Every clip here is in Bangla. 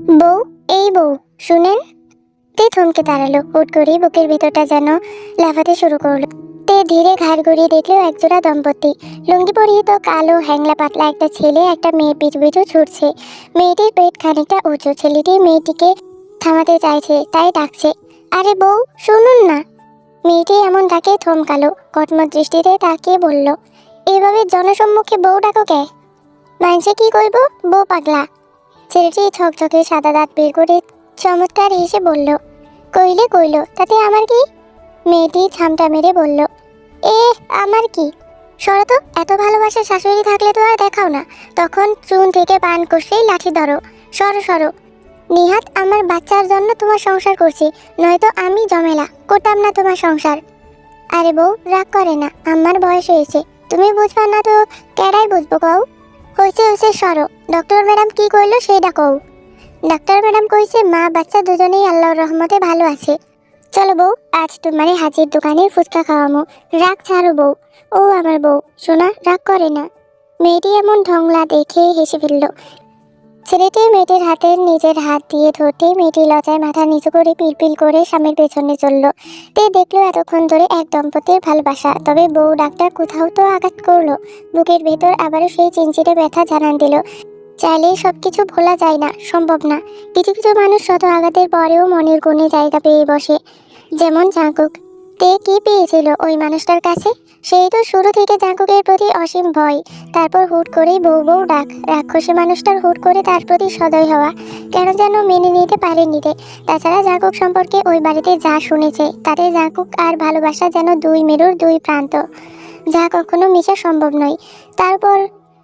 বউ, এই বউ, শুনেন। তে থমকে দাঁড়ালো। হুট করেই বুকের ভেতরটা যেন লাফাতে শুরু করলো। তে ধীরে ঘাড় ঘুরিয়ে দেখলো একজোড়া দম্পতি। লুঙ্গি পরিহিত কালো হ্যাংলা পাতলা একটা ছেলে একটা মেয়ের পিছু পিছু ছুটছে। মেয়েটির পেট খানিকটা উঁচু। ছেলেটি মেয়েটিকে থামাতে চাইছে, তাই ডাকছে, আরে বউ, শুনুন না। মেয়েটি এমন ডাকে থমকালো, কটমট দৃষ্টিতে তাকিয়ে বলল, এভাবে জনসম্মুখে বউ ডাকো কে? মানুষে কি কইব? বউ পাগলা। ছেলেটি ঝকঝকে সাদা দাঁত বের করে চমৎকার হেসে বলল, কইলে কইল, তাতে আমার কি? মেয়েটি ছামটা মেরে বলল, এ আমার কি? সরো তো, এত ভালোবাসার শাশুড়ি থাকলে তো আর দেখাও না। তখন চুন থেকে পান কষলেই লাঠি ধরো। সরো সরো। নিহাত আমার বাচ্চার জন্য তোমার সংসার করছি, নয়তো আমি ঝামেলা করতাম না তোমার সংসার। আরে বউ, রাগ করে না, আমার বয়স হয়েছে, তুমি বুঝবা না তো কেডাই বুঝবো কও? হয়েছে হয়েছে, সরো। ডক্টর ম্যাডাম কি কইলো সেইটা কও। ডাক্তার ম্যাডাম কইছে মা বাচ্চা দুজনেই আল্লাহর রহমতে ভালো আছে। চলো বউ, আজ তোমারে হাজির দোকানে ফুচকা খাওয়ামো। রাগ ছাড়ো বউ। ও আমার বউ, সোনা, রাগ করে না। মেয়েটি এমন ঢংলা দেখে হেসে ফেলল। ছেলেটি মেয়েটির হাতে নিজের হাত দিয়ে ধরতেই মেয়েটি লজ্জায় মাথা নিচু করে পিলপিল করে স্বামীর পেছনে চলল। তে দেখলো এতক্ষণ ধরে এক দম্পতির ভালোবাসা, তবে বউ ডাক্তার কোথাও তো আঘাত করলো। বুকের ভেতর আবারও সেই চিনচিটে ব্যথা জানান দিল। চাইলেই সবকিছু ভোলা যায় না, সম্ভব না। কিছু কিছু মানুষ শত আঘাতের পরেও মনের কোণে জায়গা পেয়ে বসে, যেমন জাঙ্কুক। তে কি পেয়েছিল ওই মানুষটার কাছে? সেই তো শুরু থেকে জাঙ্কুকের প্রতি অসীম ভয়, তারপর হুট করেই বউ বউ ডাক, রাক্ষসী মানুষটার হুট করে তার প্রতি সদয় হওয়া, কেন যেন মেনে নিতে পারেনি তে। তাছাড়া জাঙ্কুক সম্পর্কে ওই বাড়িতে যা শুনেছে, তাতে জাঙ্কুক আর ভালোবাসা যেন দুই মেরুর দুই প্রান্ত, যা কখনো মিশা সম্ভব নয়। তারপর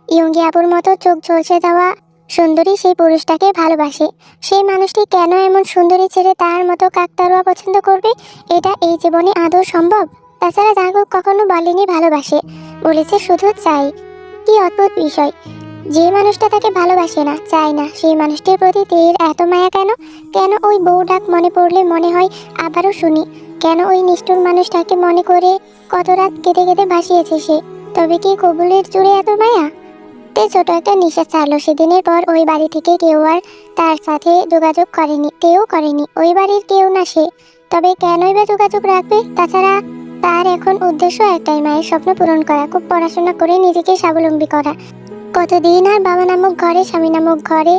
ইয়ঙ্গি আপুর মতো চোখ ঝলসে যাওয়া সুন্দরী সেই পুরুষটাকে ভালোবাসে। সেই মানুষটি কেন এমন সুন্দরী ছেড়ে তার মতো কাকতারুয়া পছন্দ করবে? এটা এই জীবনে আদৌ সম্ভব? তাছাড়া জাগরুক কখনো বলেনি ভালোবাসে, বলেছে শুধু চাই। কি অদ্ভুত বিষয়! যে মানুষটা তাকে ভালোবাসে না, চায় না, সেই মানুষটির প্রতি তের এত মায়া কেন? কেন ওই বউ ডাক মনে পড়লে মনে হয় আবারও শুনি? কেন ওই নিষ্ঠুর মানুষটাকে মনে করে কত রাত কেঁদে কেঁদে ভাসিয়েছে সে? তবে কি কবুলের জুড়ে এত মায়া? তে ছোট একটা নিঃশ্বাস ছাড়লো। সেদিনের পর ওই বাড়ি থেকে কেউ আর তার সাথে যোগাযোগ করেনি, তেও করেনি। ওই বাড়ির কেউ না সে, তবে কেনই বা যোগাযোগ রাখবে? তাছাড়া তার এখন উদ্দেশ্য একটাই, মায়ের স্বপ্ন পূরণ করা, খুব পড়াশোনা করে নিজেকে স্বাবলম্বী করা। কতদিন আর বাবা নামক ঘরে, স্বামী নামক ঘরে,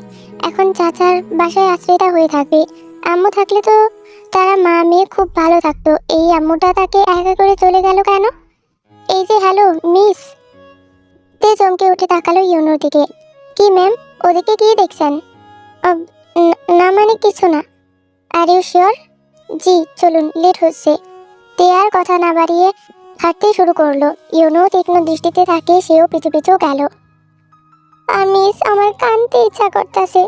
এখন চাচার বাসায় আশ্রয়টা হয়ে থাকবে। আম্মু থাকলে তো তারা মা মেয়ে খুব ভালো থাকতো। এই আম্মুটা তাকে একা করে চলে গেল কেন? এই যে, হ্যালো মিস। তে চমকে উঠে তাকালো ইউনোর দিকে। কি ম্যাম, ওদিকে কি দেখছেন? আব, না মানে কিছু না। Are you sure? জি, চলুন, লেট হচ্ছে। তে আর কথা না বাড়িয়ে হাঁটতে শুরু করলো। ইউনো তীক্ষ্ণ দৃষ্টিতে থাকে, সেও পিছু পিছু গেল। মিস, আমার কানতে ইচ্ছা করতেছে,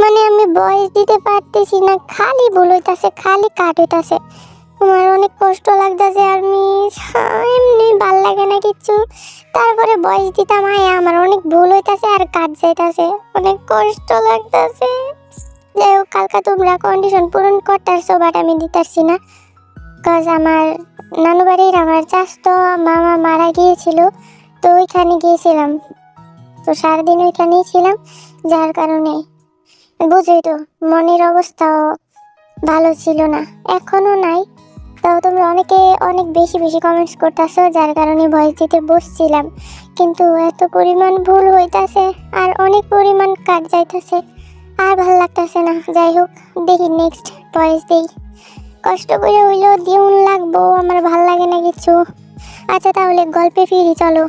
মানে আমি ভয়েস দিতে পারতেছি না, খালি ভুল হইতাছে, খালি কাট হইতাছে। আমার অনেক কষ্ট লাগতেছে। আর মিস, এমনি ভাল লাগে না কিছু, তারপরে ভয়েস দিতাম, আমার অনেক ভুল হইতাছে আর কাট যাইতাছে, অনেক কষ্ট লাগতেছে। যাই হোক, কালকা তোমরা কন্ডিশন পূরণ করতেছো, বাট আমি দিতেছি না, কজ আমার নানু বাড়ির আমার চাচতো মামা মারা গিয়েছিল, তো ওইখানে গিয়েছিলাম, তো সারাদিন ওইখানেই ছিলাম, যার কারণে বুঝোই তো মনের অবস্থাও ভালো ছিল না, এখনো নাই। তাও তোমরা অনেকে অনেক বেশি বেশি কমেন্টস করতেছো, যার কারণে ভয়েস দিতে বসছিলাম, কিন্তু এত পরিমাণ ভুল হইতাছে আর অনেক পরিমাণ কাট যাইতেছে, আর ভালো লাগতেছে না। যাই হোক, দেখি নেক্সট ভয়েস দিই, কষ্ট করে হইলেও দিউন লাগবো, আমার ভাল লাগে না কিছু। আচ্ছা, তাহলে গল্পে ফিরি, চলো।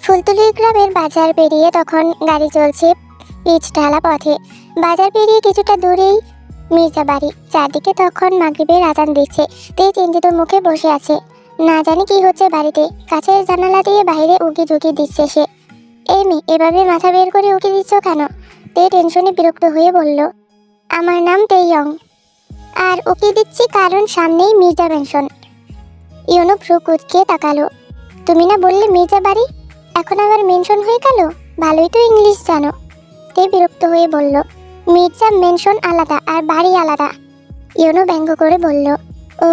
ফুলতলি গ্রামের বাজার পেরিয়ে তখন গাড়ি চলছে পিচ ঢালা পথে। বাজার পেরিয়ে কিছুটা দূরেই মির্জা বাড়ি। চারদিকে তখন মাগরিবের আজান দিচ্ছে। তে চিন্তিত মুখে বসে আছে, না জানি কি হচ্ছে বাড়িতে। কাছের জানালা দিয়ে বাইরে উকি ঝুঁকি দিচ্ছে সে। এই মেয়ে, এভাবে মাথা বের করে উকি দিচ্ছ কেন? তে টেনশনে বিরক্ত হয়ে বলল, আমার নাম তেইয়ং, আর উকি দিচ্ছি কারণ সামনেই মির্জা মেনশন। ইউনো ভ্রু কুঁচকে তাকালো, তুমি না বললে মির্জা বাড়ি, এখন আবার মেনশন হয়ে গেল? ভালোই তো ইংলিশ জানো। তে বিরক্ত হয়ে বলল, মির্জা মেনশন আলাদা আর বাড়ি আলাদা। ইউনো ব্যঙ্গ করে বলল, ও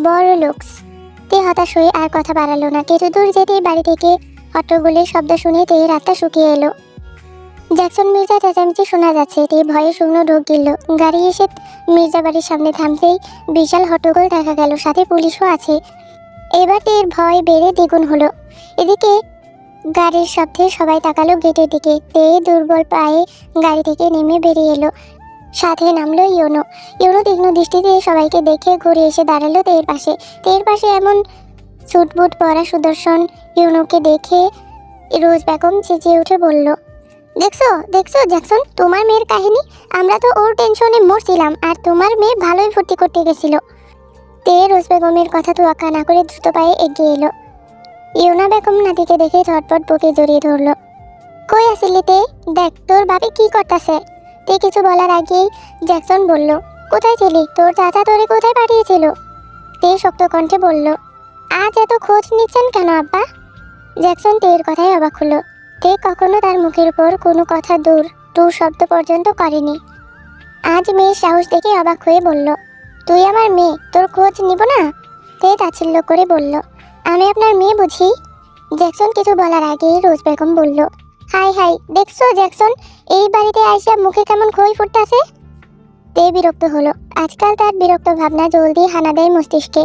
বড় লোকস। তে হতাশ হয়ে আর কথা বাড়ালো না। কিছু দূর যেতেই বাড়ি থেকে হট্টগোলের শব্দ শুনে তে রাতটা শুকিয়ে এলো। জ্যাকসন মির্জা চেঁচামেচি শোনা যাচ্ছে। তে ভয়ে শুকনো ঢোক গিলল। গাড়ি এসে মির্জা বাড়ির সামনে থামতেই বিশাল হট্টগোল দেখা গেল, সাথে পুলিশও আছে। এবার তের ভয় বেড়ে দ্বিগুণ হলো। এদিকে গাড়ির শব্দে সবাই তাকালো গেটের দিকে। তে দুর্বল পায়ে গাড়ি থেকে নেমে বেরিয়ে এলো। সাথে নামলো ইয়োনো। ইয়োনো তীক্ষ্ণ দৃষ্টিতে সবাইকে দেখে ঘুরে এসে দাঁড়ালো তের পাশে। তের পাশে এমন সুটবুট পরা সুদর্শন ইয়োনোকে দেখে রোজ বেগম চেঁচিয়ে উঠে বলল, দেখছো দেখছো জ্যাকসন, তোমার মেয়ের কাহিনী। আমরা তো ওর টেনশনে মরছিলাম, আর তোমার মেয়ে ভালোই ফুর্তি করতে গেছিল। তে রোজ বেগমের কথা তোয়াক্কা না করে দ্রুত পায়ে এগিয়ে এলো। ইয়োনা বেগম নাতিকে দেখে ঝটপট বুকে জড়িয়ে ধরলো। কই আসিলি তে? দেখ তোর বাপে কি করতেছে। তে কিছু বলার আগেই জ্যাকসন বলল, কোথায় ছিলি? তোর চাচা তোরে কোথায় পাঠিয়েছিল? তে শক্ত কণ্ঠে বলল, আজ এত খোঁজ নিচ্ছেন কেন আব্বা? জ্যাকসন তের কথায় অবাক হলো। তে কখনো তার মুখের উপর কোনো কথা টু শব্দ পর্যন্ত করেনি। আজ মেয়ের সাহস দেখে অবাক হয়ে বলল, তুই আমার মেয়ে, তোর খোঁজ নিব না? তে তাচ্ছিল্য করে বলল, আমি আপনার মেয়ে বুঝি? জ্যাকসন কিছু বলার আগেই রোজ বেগম বলল, হাই হাই, দেখছো জ্যাকসন, এই বাড়িতে আইসা মুখে কেমন খই ফুটতাছে। তে বিরক্ত হলো। আজকাল তার বিরক্ত ভাবনা জলদি হানা দেয় মস্তিষ্কে।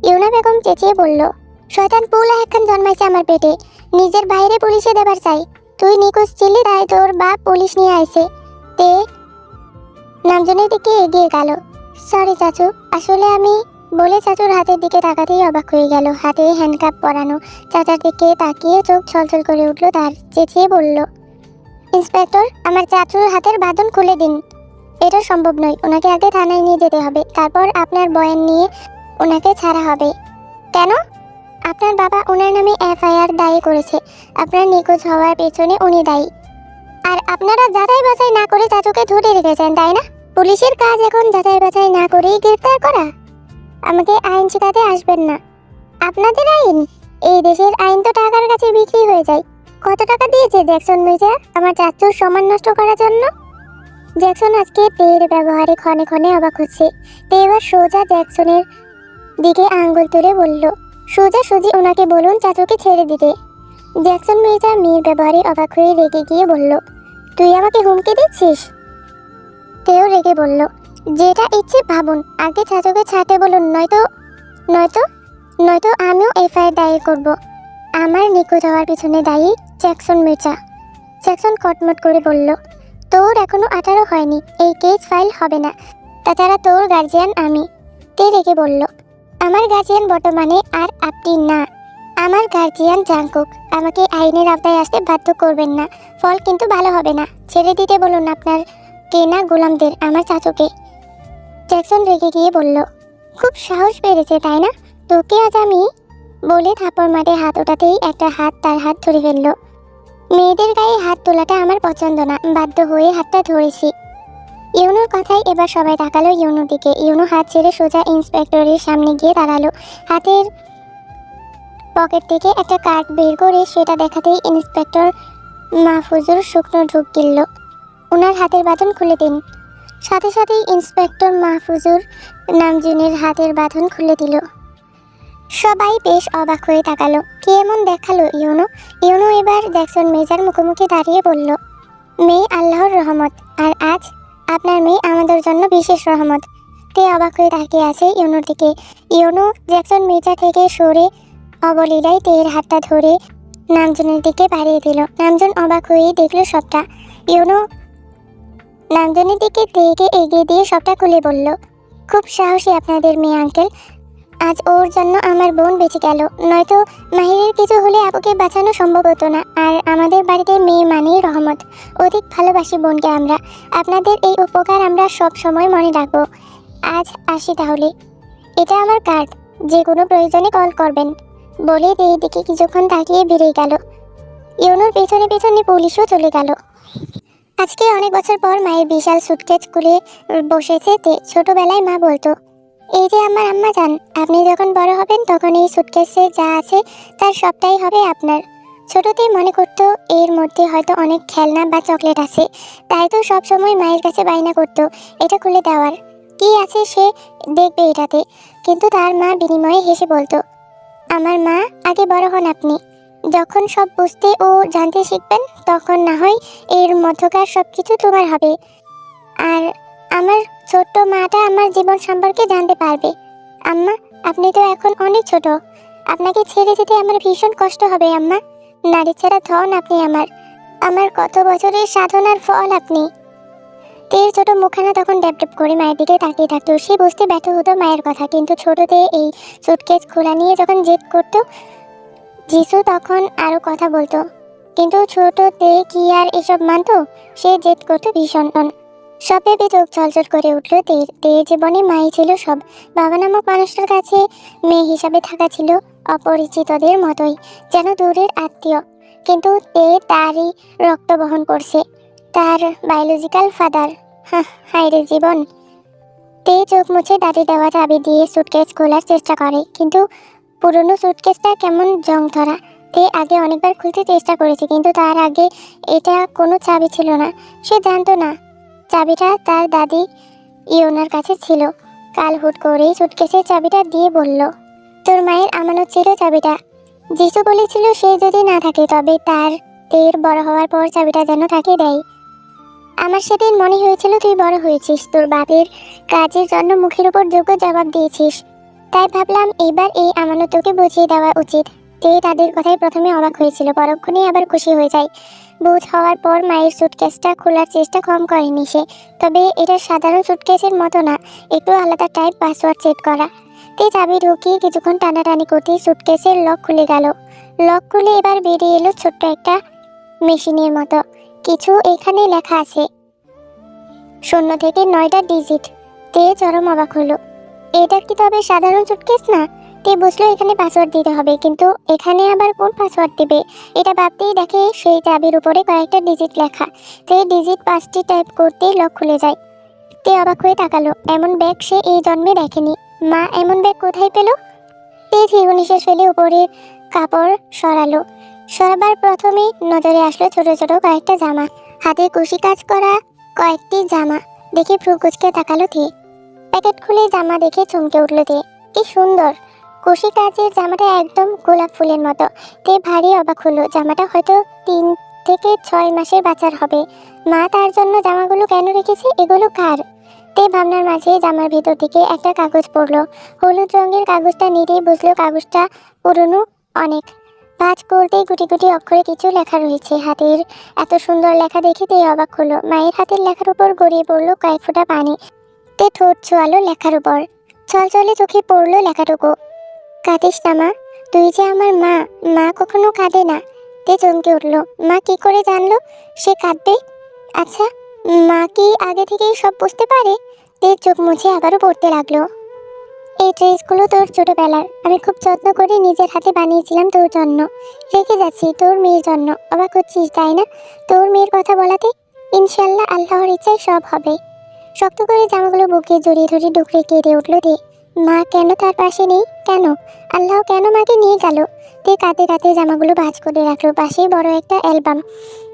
ইউনা বেগম চেঁচিয়ে বলল, শয়তান পুলা একখান জন্মাইছে আমার পেটে, নিজের বাইরে পুলিশে দেবার চাই। তুই নিখোঁজ ছিলি, তাই তোর বাপ পুলিশ নিয়ে আইছে। তে নামজনের দিকে এগিয়ে গেল। সরি চাচু, আসলে আমি বলে চাচুর হাতের দিকে তাকাতেই অবাক হয়ে গেল। হাতে হ্যান্ডকাপ পরানো চাচার দিকে তাকিয়ে চোখ ছলছল করে উঠল তার। চেঁচিয়ে বলল, ইন্সপেক্টর, আমার চাচুর হাতের বাঁধন খুলে দিন। এটা সম্ভব নয়, ওনাকে আগে থানায় নিয়ে যেতে হবে, তারপর আপনার বয়ান নিয়ে ওনাকে ছাড়া হবে। কেন? আপনার বাবা ওনার নামে এফআইআর দায়ের করেছে। আপনার নিখোঁজ হওয়ার পেছনে উনি দায়ী। আর আপনারা যাচাই বাছাই না করে চাচুকে ধরে রেখেছেন, তাই না? পুলিশের কাজ এখন যাচাই বাছাই না করেই গ্রেফতার করা। আমাকে আইন শেখাতে আসবেন না। আপনাদের আইন? এই দেশের আইন তো টাকার কাছে বিক্রি হয়ে যায়। কত টাকা দিয়েছে জ্যাকসন মির্জা আমার চাচুর সম্মান নষ্ট করার জন্য? জ্যাকসন আজকে তের ব্যবহারে ক্ষণে ক্ষণে অবাক হচ্ছে। তে এবার সোজা জ্যাকসনের দিকে আঙ্গুল তুলে বলল, সোজাসুজি ওনাকে বলুন চাচুকে ছেড়ে দিতে। জ্যাকসন মির্জা মেয়ের ব্যবহারে অবাক হয়ে রেগে গিয়ে বলল, তুই আমাকে হুমকি দিচ্ছিস? তেও রেগে বলল, যেটা ইচ্ছে ভাবুন, আগে চাচুকে ছাড়তে বলুন, নয়তো নয়তো নয়তো আমিও এফআইআর দায়ের করব। আমার নিখোঁজ হওয়ার পিছনে দায়ী জ্যাকসন মির্জা। জ্যাকসন কটমট করে বলল, তোর এখনো 18 হয়নি, এই কেস ফাইল হবে না। তাছাড়া তোর গার্জিয়ান আমি। তে রেগে বলল, আমার গার্জিয়ান বর্তমানে আর আপনি না, আমার গার্জিয়ান জাংকুক। আমাকে আইনের আওতায় আসতে বাধ্য করবেন না, ফল কিন্তু ভালো হবে না। ছেড়ে দিতে বলুন আপনার কেনা গোলামদের, আমার চাচুকে। জ্যাকসন রেগে গিয়ে বলল, খুব সাহস বেড়েছে তাই না? তোকে আজ আমি বলে থাপড় মাঠে হাত ওঠাতেই একটা হাত তার হাত ধরে ফেলল। মেয়েদের গায়ে হাত তোলাটা আমার পছন্দ না, বাধ্য হয়ে হাতটা ধরেছি। ইউনোর কথাই এবার সবাই তাকালো ইউনোর দিকে। ইউনো হাত ছেড়ে সোজা ইন্সপেক্টরের সামনে গিয়ে দাঁড়ালো। হাতের পকেট থেকে একটা কার্ড বের করে সেটা দেখাতেই ইন্সপেক্টর মাহফুজুর শুকনো ঢোক গিলল, ওনার হাতের বাঁধন খুলে দিন। সাথে সাথেই ইন্সপেক্টর মাহফুজুর নামজুনের হাতের বাঁধন খুলে দিল। সবাই বেশ অবাক হয়ে তাকালো। কে এমন দেখালো ইউনো? ইউনো এবার জ্যাকসন মির্জার মুখোমুখি দাঁড়িয়ে বলল, মেয়ে আল্লাহর রহমত, আর আজ আপনার মেয়ে আমাদের জন্য বিশেষ রহমত। তে অবাক হয়ে তাকিয়ে আছে ইউনোর দিকে। ইউনো জ্যাকসন মির্জা থেকে সরে অবলীলায় তের হাতটা ধরে নামজনের দিকে বাড়িয়ে দিল। নামজন অবাক হয়েই দেখল সবটা। ইউনো নামজনের দিকে তেকে এগিয়ে দিয়ে সবটা খুলে বলল, খুব সাহসী আপনাদের মেয়ে আঙ্কেল। আজ ওর জন্য আমার বোন বেঁচে গেল, নয়তো মাহিরের কিছু হলে আপুকে বাঁচানো সম্ভব হতো না। আর আমাদের বাড়িতে মেয়ে মানেই রহমত। অধিক ভালোবাসি বোনকে আমরা। আপনাদের এই উপকার আমরা সব সময় মনে রাখবো। আজ আসি তাহলে, এটা আমার কার্ড, যে কোনো প্রয়োজনে কল করবেন। বলে এই দিকে কিছুক্ষণ তাকিয়ে বেরিয়ে গেল। ইউনোর পেছনে পেছনে পুলিশও চলে গেল। আজকে অনেক বছর পর মায়ের বিশাল সুটকেস খুলে বসেছে তে। ছোটবেলায় মা বলতো, এই যে আমার আম্মা যান, আপনি যখন বড় হবেন তখন এই সুটকেসে যা আছে তার সবটাই হবে আপনার। ছোটতে মনে করতো এর মধ্যে হয়তো অনেক খেলনা বা চকলেট আছে, তাই তো সব সময় মায়ের কাছে বায়না করতো এটা খুলে দেওয়ার, কি আছে সে দেখবে এটাতে। কিন্তু তার মা বিনিময়ে হেসে বলতো, আমার মা, আগে বড় হন আপনি, যখন সব বুঝতে ও জানতে শিখবেন তখন না হয় এর মধ্যকার সব কিছু তোমার হবে। আর আমার ছোট্ট মাটা আমার জীবন সম্পর্কে জানতে পারবে। আম্মা, আপনি তো এখন অনেক ছোট, আপনাকে ছেড়ে যেতে আমার ভীষণ কষ্ট হবে আম্মা। নারী ছাড়া ধন আপনি আমার, আমার কত বছরের সাধনার ফল আপনি। তের ছোট মুখখানা তখন ড্যাপ ড্যাপ করে মায়ের দিকে তাকিয়ে থাকতো। সে বুঝতে ব্যর্থ হতো মায়ের কথা, কিন্তু ছোটতে এই সুটকেস খোলা নিয়ে যখন জেদ করতো যিশু তখন আরো কথা বলতো, কিন্তু ছোটতে কি আর এসব মানতো? সে জেদ করতো ভীষণ। সব ভেবে চোখ চলচল করে উঠলো তের। তের জীবনে মাই ছিল সব। বাবা নামক মানুষটার কাছে মেয়ে হিসাবে থাকা ছিল অপরিচিতদের মতোই, যেন দূরের আত্মীয়। কিন্তু তে তারই রক্ত বহন করছে, তার বায়োলজিক্যাল ফাদার। হায় রে জীবন। তে চোখ মুছে দাঁড়িয়ে দেওয়া চাবি দিয়ে সুটকেস খোলার চেষ্টা করে, কিন্তু পুরনো সুটকেসটা কেমন জং ধরা। তে আগে অনেকবার খুলতে চেষ্টা করেছে, কিন্তু তার আগে এটা কোনো চাবি ছিল না। সে জানতো না চাবিটা তার দাদি ইওনার কাছে ছিল। কাল হুট করেই সুটকেসের চাবিটা দিয়ে বলল, তোর মায়ের আমানত ছিল চাবিটা। যিশু বলেছিল সে যদি না থাকে তবে তার তের বড় হওয়ার পর চাবিটা যেন তাকে দেয়। আমার সেদিন মনে হয়েছিল তুই বড় হয়েছিস, তোর বাপের কাজের জন্য মুখের উপর যোগ্য জবাব দিয়েছিস। তাই ভাবলাম এইবার এই আমানত তোকে বুঝিয়ে দেওয়া উচিত। তে তাদের কথায় প্রথমে অবাক হয়েছিল, পরক্ষণেই আবার খুশি হয়ে যায়। বুঝ হওয়ার পর মায়ের সুটকেসটা খোলার চেষ্টা কম করেনি সে। তবে এটা সাধারণ সুটকেসের মতো না, একটু আলাদা টাইপ পাসওয়ার্ড সেট করা। তে চাবি ঢুকিয়ে কিছুক্ষণ টানাটানি করতেই সুটকেসের লক খুলে গেল। লক খুলে এবার বেরিয়ে এলো ছোট্ট একটা মেশিনের মতো কিছু। এখানে লেখা আছে 0 থেকে 9টা ডিজিট। তে চরম অবাক হলো। এটা কি তবে সাধারণ সুটকেস না? তে বুঝলো এখানে পাসওয়ার্ড দিতে হবে, কিন্তু এখানে আবার কোন পাসওয়ার্ড দিবে? এটা ভাবতেই দেখে সেই চাবির উপরে কয়েকটা ডিজিট লেখা। তে ডিজিট 5টি টাইপ করতেই লক খুলে যায়। তে অবাক হয়ে তাকালো, এমন ব্যাগ সে এই জন্মে দেখেনি। মা এমন ব্যাগ কোথায় পেল? তে দীর্ঘ নিঃশ্বাস ফেলে উপরের কাপড় সরালো। সরাবার প্রথমেই নজরে আসলো ছোট ছোট কয়েকটা জামা, হাতে কুশি কাজ করা কয়েকটি জামা। দেখে ভ্রু কুঁচকে তাকালো তে। প্যাকেট খুলে জামা দেখে চমকে উঠল তে। কি সুন্দর! কুশি কাজের জামাটা একদম গোলাপ ফুলের মতো। তে ভারী অবাক হলো, জামাটা হয়তো 3 থেকে 6 মাসের বাচ্চার হবে। মা তার জন্য জামাগুলো কেন রেখেছে? এগুলো কার? তে ভাবনার মাঝে জামার ভেতর থেকে একটা কাগজ পড়লো। হলুদ রঙের কাগজটা নিতেই বুঝলো কাগজটা পুরনো অনেক। ভাঁজ করতেই গুটি গুটি অক্ষরে কিছু লেখা রয়েছে। হাতের এত সুন্দর লেখা দেখে তে অবাক হলো। মায়ের হাতের লেখার উপর গড়িয়ে পড়লো কয়েক ফোঁটা পানি। তে ঠোঁট ছোঁয়ালো লেখার উপর। ছলছলে চোখে পড়লো লেখাটুকু, কাঁদিস না মা, তুই যে আমার মা, মা কখনো কাঁদে না। তে চমকে উঠলো। মা কি করে জানলো সে কাঁদবে? আচ্ছা, মা কি আগে থেকেই সব বুঝতে পারে? তে চোখ মুছে আবারও পড়তে লাগলো। এই ড্রেসগুলো তোর ছোটবেলার, আমি খুব যত্ন করে নিজের হাতে বানিয়েছিলাম তোর জন্য। রেখে যাচ্ছি তোর মেয়ের জন্য। অবাক হচ্ছিস তাই না? তোর মেয়ের কথা বলাতে ইনশাল্লাহ আল্লাহর ইচ্ছায় সব হবে। শক্ত করে জামাগুলো বুকে জড়িয়ে ধরে ডুকরে কেঁদে উঠলো তে। মা কেন তার পাশে নেই? কেন আল্লাহ কেন মাকে নিয়ে গেল? তে কাঁদতে কাঁদতে জামাগুলো ভাঁজ করে রাখলো। পাশেই বড় একটা অ্যালবাম।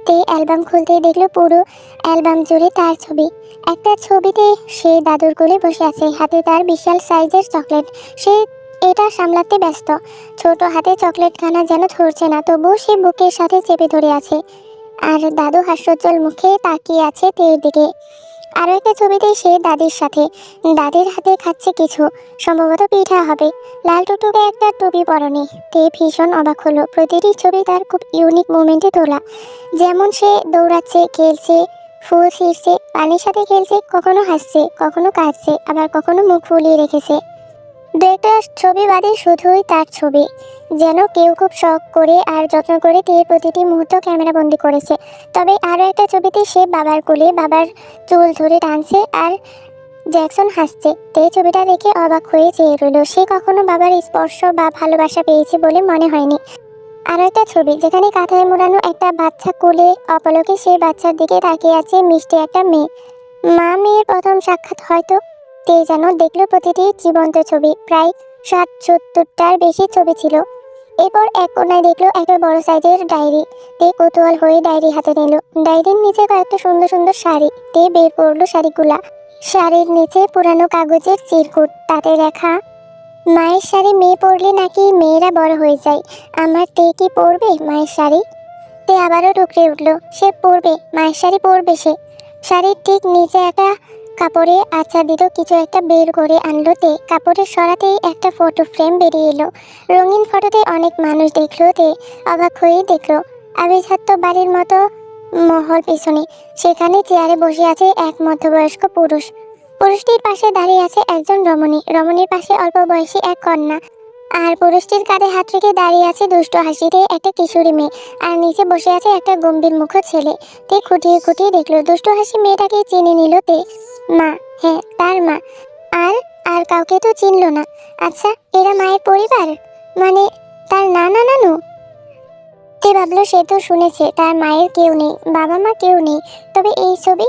তে অ্যালবাম খুলতে দেখলো পুরো অ্যালবাম জুড়ে তার ছবি। একটা ছবিতে সে দাদুর কোলে বসে আছে, হাতে তার বিশাল সাইজের চকলেট। সে এটা সামলাতে ব্যস্ত। ছোট হাতে চকলেটখানা যেন ধরছে না, তবুও সে বুকের সাথে চেপে ধরে আছে। আর দাদু হাস্যোজ্জ্বল মুখে তাকিয়ে আছে তের দিকে। আরও একটা ছবিতে সে দাদির সাথে, দাদির হাতে খাচ্ছে কিছু, সম্ভবত পিঠা হবে। লাল টুকটুকে একটা টুপি পরনে। তে ভীষণ অবাক হলো। প্রতিটি ছবি তার খুব ইউনিক মোমেন্টে তোলা। যেমন সে দৌড়াচ্ছে, খেলছে, ফুল ছিঁড়ছে, পানির সাথে খেলছে, কখনো হাসছে, কখনো কাঁদছে, আবার কখনো মুখ ফুলিয়ে রেখেছে। দু একটা ছবি বাদে শুধুই তার ছবি, যেন কেউ খুব শখ করে আর যত্ন করে তীর প্রতিটি মুহূর্ত ক্যামেরা বন্দি করেছে। তবে আরও একটা ছবিতে সে বাবার কোলে বাবার চুল ধরে টানছে আর জ্যাকসন হাসছে। তে ছবিটা দেখে অবাক হয়ে চেয়ে রইল। সে কখনো বাবার স্পর্শ বা ভালোবাসা পেয়েছে বলে মনে হয়নি। আরও একটা ছবি যেখানে কাঁথায় মোড়ানো একটা বাচ্চা কোলে, অপলকে সেই বাচ্চার দিকে তাকিয়ে আছে মিষ্টি একটা মেয়ে। মা মেয়ের প্রথম সাক্ষাৎ হয়তো। তে যেন দেখলো প্রতিটি জীবন্ত ছবি, প্রায় 60-70টার বেশি ছবি ছিল। এরপর এক কোনায় দেখলো একটা বড় সাইজের ডায়েরি। তে কৌতূহল হয়ে ডায়েরি হাতে নিল। ডায়েরির নিচে কয়েকটা সুন্দর সুন্দর শাড়ি। তে বের করলো শাড়িগুলা। শাড়ির নিচে পুরানো কাগজের চিরকুট, তাতে লেখা মায়ের শাড়ি মেয়ে পরলে নাকি মেয়েরা বড় হয়ে যায়। আমার তে কি পরবে মায়ের শাড়ি? তে আবারও টুকরে উঠলো। সে পরবে, মায়ের শাড়ি পরবে সে। শাড়ির ঠিক নিচে একটা কাপড়ে আচ্ছাদিত কিছু একটা বের করে আনলো তে। কাপড়ের সরাতেই একটা ফটো ফ্রেম বেরিয়ে এলো। রঙিন ফটোতে অনেক মানুষ দেখলো তে। অবাক হয়েই দেখলো আভিজাত্য বাড়ির মতো মহল পেছনে। সেখানে চেয়ারে বসে আছে এক মধ্যবয়স্ক পুরুষ। পুরুষটির পাশে দাঁড়িয়ে আছে একজন রমণী। রমণীর পাশে অল্প বয়সী এক কন্যা। আর পুরুষটির কাঁধে হাত রেখে দাঁড়িয়ে আছে দুষ্ট হাসিতে একটা কিশোরী মেয়ে। আর নিচে বসে আছে একটা গম্ভীর মুখ ছেলে। তে খুঁটিয়ে খুঁটিয়ে দেখলো দুষ্ট হাসি মেয়েটাকে চিনে নিল তে। মা, হ্যাঁ তার মা। আর আর কাউকে তো চিনল না। আচ্ছা, এরা মায়ের পরিবার? মানে তার নানা নানু? তে ভাবলো সে তো শুনেছে তার মায়ের কেউ নেই, বাবা মা কেউ নেই। তবে এই ছবি।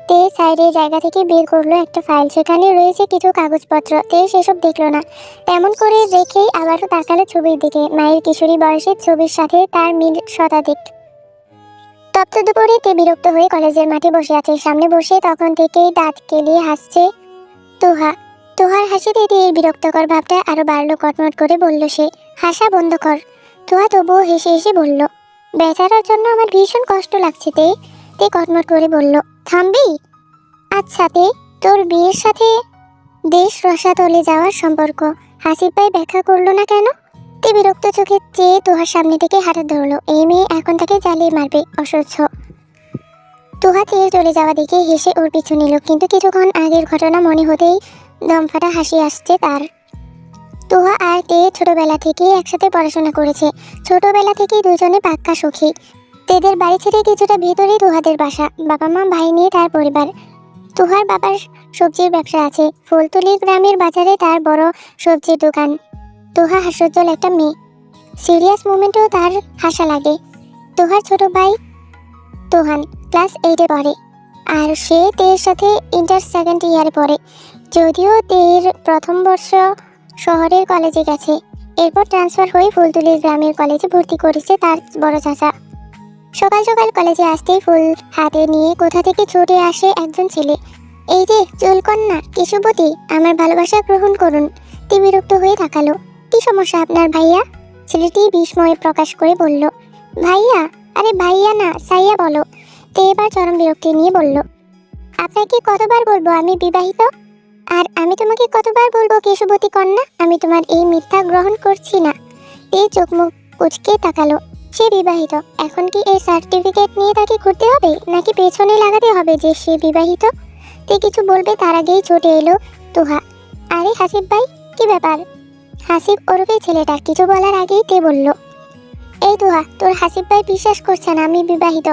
তে সাইডের জায়গা থেকে বের করলো একটা ফাইল। সেখানে রয়েছে কিছু কাগজপত্র। তে সেসব দেখলো না। তেমন করে রেখেই আবারও তাকালো ছবির দিকে। মায়ের কিশোরী বয়সের ছবির সাথে তার মিল শতাধিক। তপ্ত দুপুরে তে বিরক্ত হয়ে কলেজের মাঠে বসে আছে। সামনে বসে তখন থেকেই দাঁত কেলিয়ে হাসছে তুহা। তুহার হাসিতে তের বিরক্তকর ভাবটা আরো বাড়লো। কটমট করে বলল সে, হাসা বন্ধ কর। তুহা তবুও হেসে হেসে বলল, বেচারার জন্য আমার ভীষণ কষ্ট লাগছে তে। তে কটমট করে বলল, থামবি? আচ্ছা তে, তোর বিয়ের সাথে দেশ রসাতলে যাওয়ার সম্পর্ক হাসিব ভাই ব্যাখ্যা করলো না কেন? তে বিরক্ত চোখে চেয়ে তুহার সামনে থেকে হাঁটা ধরলো। এই মেয়ে এখন তাকে জ্বালিয়ে মারবে, অসহ্য। তুহা তের চলে যাওয়া দিকে হেসে ওর পিছু নিল। কিন্তু কিছুক্ষণ আগের ঘটনা মনে হতেই দমফাটা হাসি আসছে তার। তুহা আর তে ছোটবেলা থেকেই একসাথে পড়াশোনা করেছে। ছোটবেলা থেকেই দুজনে পাক্কা সখী। তেদের বাড়ি ছেড়ে কিছুটা ভেতরে তুহাদের বাসা। বাবা মা ভাই নিয়ে তার পরিবার। তুহার বাবার সবজির ব্যবসা আছে। ফুলতলি গ্রামের বাজারে তার বড় সবজির দোকান। তুহা হাস্যোজ্জ্বল একটা মেয়ে। সিরিয়াস মোমেন্টেও তার হাসা লাগে। তুহার ছোট ভাই তোহান ক্লাস 8-এ পড়ে। আর সে তের সাথে ইন্টার সেকেন্ড ইয়ারে পড়ে। যদিও তের প্রথম বর্ষ শহরের কলেজে গেছে, এরপর ট্রান্সফার হয়ে ফুলতলি গ্রামের কলেজে ভর্তি করেছে তার বড় চাচা। সকাল সকাল কলেজে আসতেই ফুল হাতে নিয়ে কোথা থেকে ছুটে আসে একজন ছেলে। এই যে চুলকন্যা কেশুবতী, আমার ভালোবাসা গ্রহণ করুন। তে বিরক্ত হয়ে তাকালো। কি সমস্যা আপনার ভাইয়া? ছেলেটি বিস্ময় প্রকাশ করে বলল, ভাইয়া? আরে ভাইয়া না, সাইয়া বলো। তে এবার চরম বিরক্তি নিয়ে বলল, আপনাকে কতবার বলবো আমি বিবাহিত? আর আমি তোমাকে কতবার বলবো কেশুবতী কন্যা, আমি তোমার এই মিথ্যা গ্রহণ করছি না। তে চোখ মুখ কুঁচকে তাকালো। সে বিবাহিত। এখন কি এই সার্টিফিকেট নিয়ে তাকে ঘুরতে হবে, নাকি পেছনে লাগাতে হবে যে সে বিবাহিত? তে কিছু বলবে তার আগেই ছুটে এলো তুহা। আরে হাসিব ভাই, কি ব্যাপার? হাসিব ওরফে ছেলেটা কিছু বলার আগেই তে বলল, এই তুহা, তোর হাসিব ভাই বিশ্বাস করছে না আমি বিবাহিত।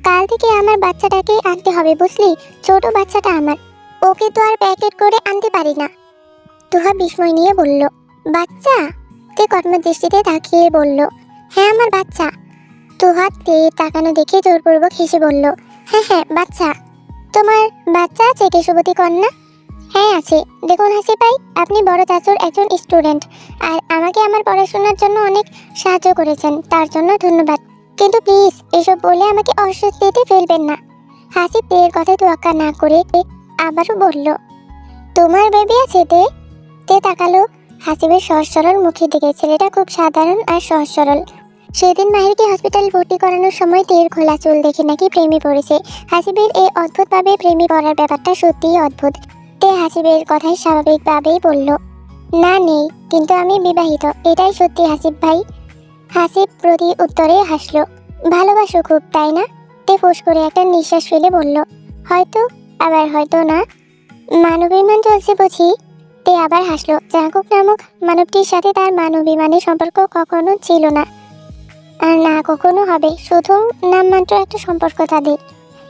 কাল থেকে আমার বাচ্চাটাকে আনতে হবে, বুঝলি? ছোট বাচ্চাটা আমার, ওকে তো আর প্যাকেট করে আনতে পারি না। তুহা বিস্ময় নিয়ে বলল, বাচ্চা? তে কটমট দৃষ্টিতে তাকিয়ে বলল, হ্যাঁ আমার বাচ্চা। তুহা তে তাকানো দেখে জোরপূর্বক হেসে বলল, হ্যাঁ হ্যাঁ বাচ্চা। তোমার বাচ্চা আছে কেশুবতী কন্যা? হ্যাঁ আছে। দেখুন হাসিব ভাই, আপনি বড় চাচুর একজন স্টুডেন্ট, আর আমাকে আমার পড়াশোনার জন্য অনেক সাহায্য করেছেন, তার জন্য ধন্যবাদ। কিন্তু প্লিজ এসব বলে আমাকে অস্বস্তিতে ফেলবেন না। হাসিব তের কথায় তোয়াক্কা না করে আবারও বলল, তোমার বেবি আছে তে? তে তাকালো হাসিবের সহজ সরল মুখের দিকে। ছেলেটা খুব সাধারণ আর সহজ সরল। সেদিন মাহিরকে হসপিটালে ভর্তি করানোর সময় তের খোলা চুল দেখে নাকি প্রেমে পড়েছে। হাসিবের এই অদ্ভুতভাবে প্রেমে পড়ার ব্যাপারটা সত্যিই অদ্ভুত। তে হাসিবের কথাই স্বাভাবিকভাবেই বলল, না নেই, কিন্তু আমি বিবাহিত, এটাই সত্যি হাসিব ভাই। হাসিব প্রতি উত্তরে হাসলো। ভালোবাসো খুব, তাই না? তে ফোঁস করে একটা নিঃশ্বাস ফেলে বলল, হয়তো, আবার হয়তো না। মানবিমান চলছে বুঝি? তে আবার হাসলো। জাঙ্কুক নামক মানবটির সাথে তার মানবিমানের সম্পর্ক কখনো ছিল না, আর না কখনো হবে। শুধু নামমাত্র একটা সম্পর্ক তাদের।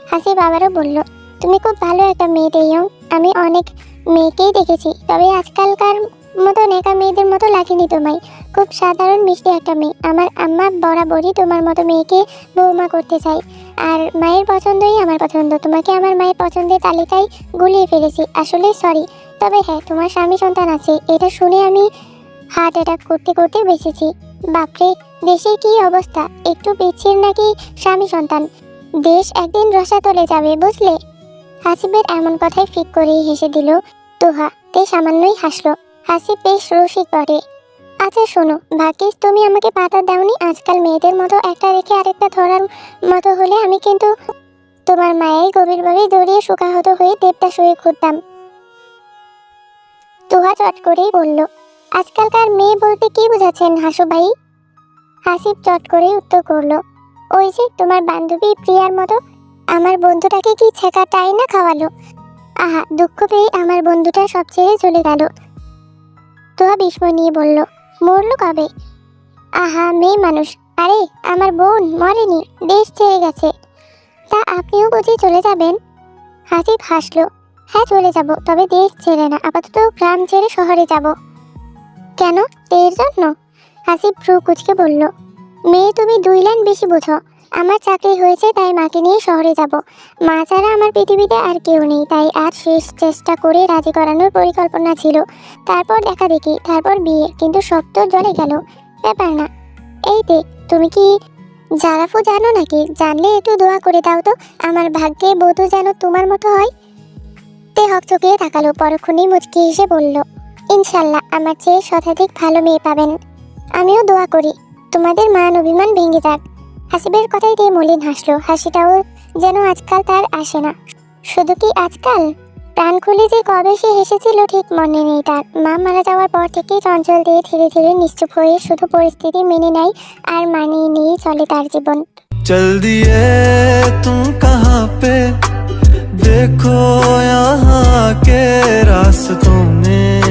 হাসিব আবারও বলল, তুমি খুব ভালো একটা মেয়ে তেইয়ং। আমি অনেক মেয়েকেই দেখেছি, তবে আজকালকার মতো নেকা মেয়েদের মতো লাগেনি তোমায়। খুব সাধারণ মিষ্টি একটা মেয়ে। আমার আম্মা বরাবরই তোমার মতো মেয়েকে বৌমা করতে চাই, আর মায়ের পছন্দই আমার পছন্দ। তোমাকে আমার মায়ের পছন্দের তালিকায় গুলিয়ে ফেলেছি, আসলে সরি। তবে হ্যাঁ, তোমার স্বামী সন্তান আছে, এটা শুনে আমি হার্ট অ্যাটাক করতে করতে বেঁচেছি। বাপরে, দেশের কি অবস্থা! একটু পিছিয়ে নাকি স্বামী সন্তান। দেশ একদিন রসাতলে যাবে, বুঝলে? হাসিবের এমন কথায় ফিক করেই হেসে দিল তুহা। তে সামান্যই হাসলো। হাসিব বেশ রসিক বটে। আচ্ছা শোনো, ভাগ্যিস তুমি আমাকে পাতা দাওনি। আজকাল মেয়েদের মতো একটা রেখে আরেকটা ধরার মতো হলে আমি কিন্তু তোমার মায়ের গভীরভাবে জড়িয়ে শোকাহত হয়ে দেবদাস হয়ে ঘুরতাম। তুহা চট করেই বলল, আজকালকার মেয়ে বলতে কি বুঝাচ্ছেন হাসু ভাই? হাসিব চট করেই উত্তর করলো, ওই যে তোমার বান্ধবী প্রিয়ার মতো। আমার বন্ধুটাকে কি ছেঁকাটাই না খাওয়ালো। আহা, দুঃখ পেয়ে আমার বন্ধুটা সব ছেড়ে চলে গেল। তুহা বিস্ময় নিয়ে বলল, মরলো কবে? আহা, মেয়ে মানুষ। আরে আমার বোন মরেনি, দেশ ছেড়ে গেছে। তা আপনিও বুঝি চলে যাবেন? হাসিব হাসলো, হ্যাঁ চলে যাব, তবে দেশ ছেড়ে না, আপাতত গ্রাম ছেড়ে শহরে যাব। কেন, এর জন্য? হাসিব ভ্রু কুঁচকে বলল, মেয়ে তুমি 2 লাইন বেশি বোঝো। আমার চাকরি হয়েছে, তাই মাকে নিয়ে শহরে যাব। মা ছাড়া আমার পৃথিবীতে আর কেউ নেই, তাই আজ শেষ চেষ্টা করে রাজি করানোর পরিকল্পনা ছিল। তারপর দেখা দেখি, তারপর বিয়ে, কিন্তু সব তো জলে গেল। ব্যাপার না। এই দে, তুমি কি জারাফু জানো নাকি? জানলে একটু দোয়া করে দাও তো, আমার ভাগ্যে বধূ যেন তোমার মতো হয়। তে হকচকিয়ে তাকালো, পরক্ষণেই মুচকি হেসে বলল, ইনশাল্লাহ আমার চেয়ে শতাধিক ভালো মেয়ে পাবেন। আমিও দোয়া করি তোমাদের মান অভিমান ভেঙে যাক। হাসিবের কথাই দিয়ে মলিন হাসলো, হাসিটাও যেন আজকাল তার আসে না। শুধু কি আজকাল, প্রাণ খুলে যে কবে সে হেসেছিল ঠিক মনে নেই তার। মা মারা যাওয়ার পর থেকেই চঞ্চল দিয়ে ধীরে ধীরে নিশ্চুপ হয়ে শুধু পরিস্থিতি মেনে নেয় আর মানিয়ে নিয়ে চলে তার জীবন। चल दिए तुम कहाँ पे, देखो यहाँ के रास्तों में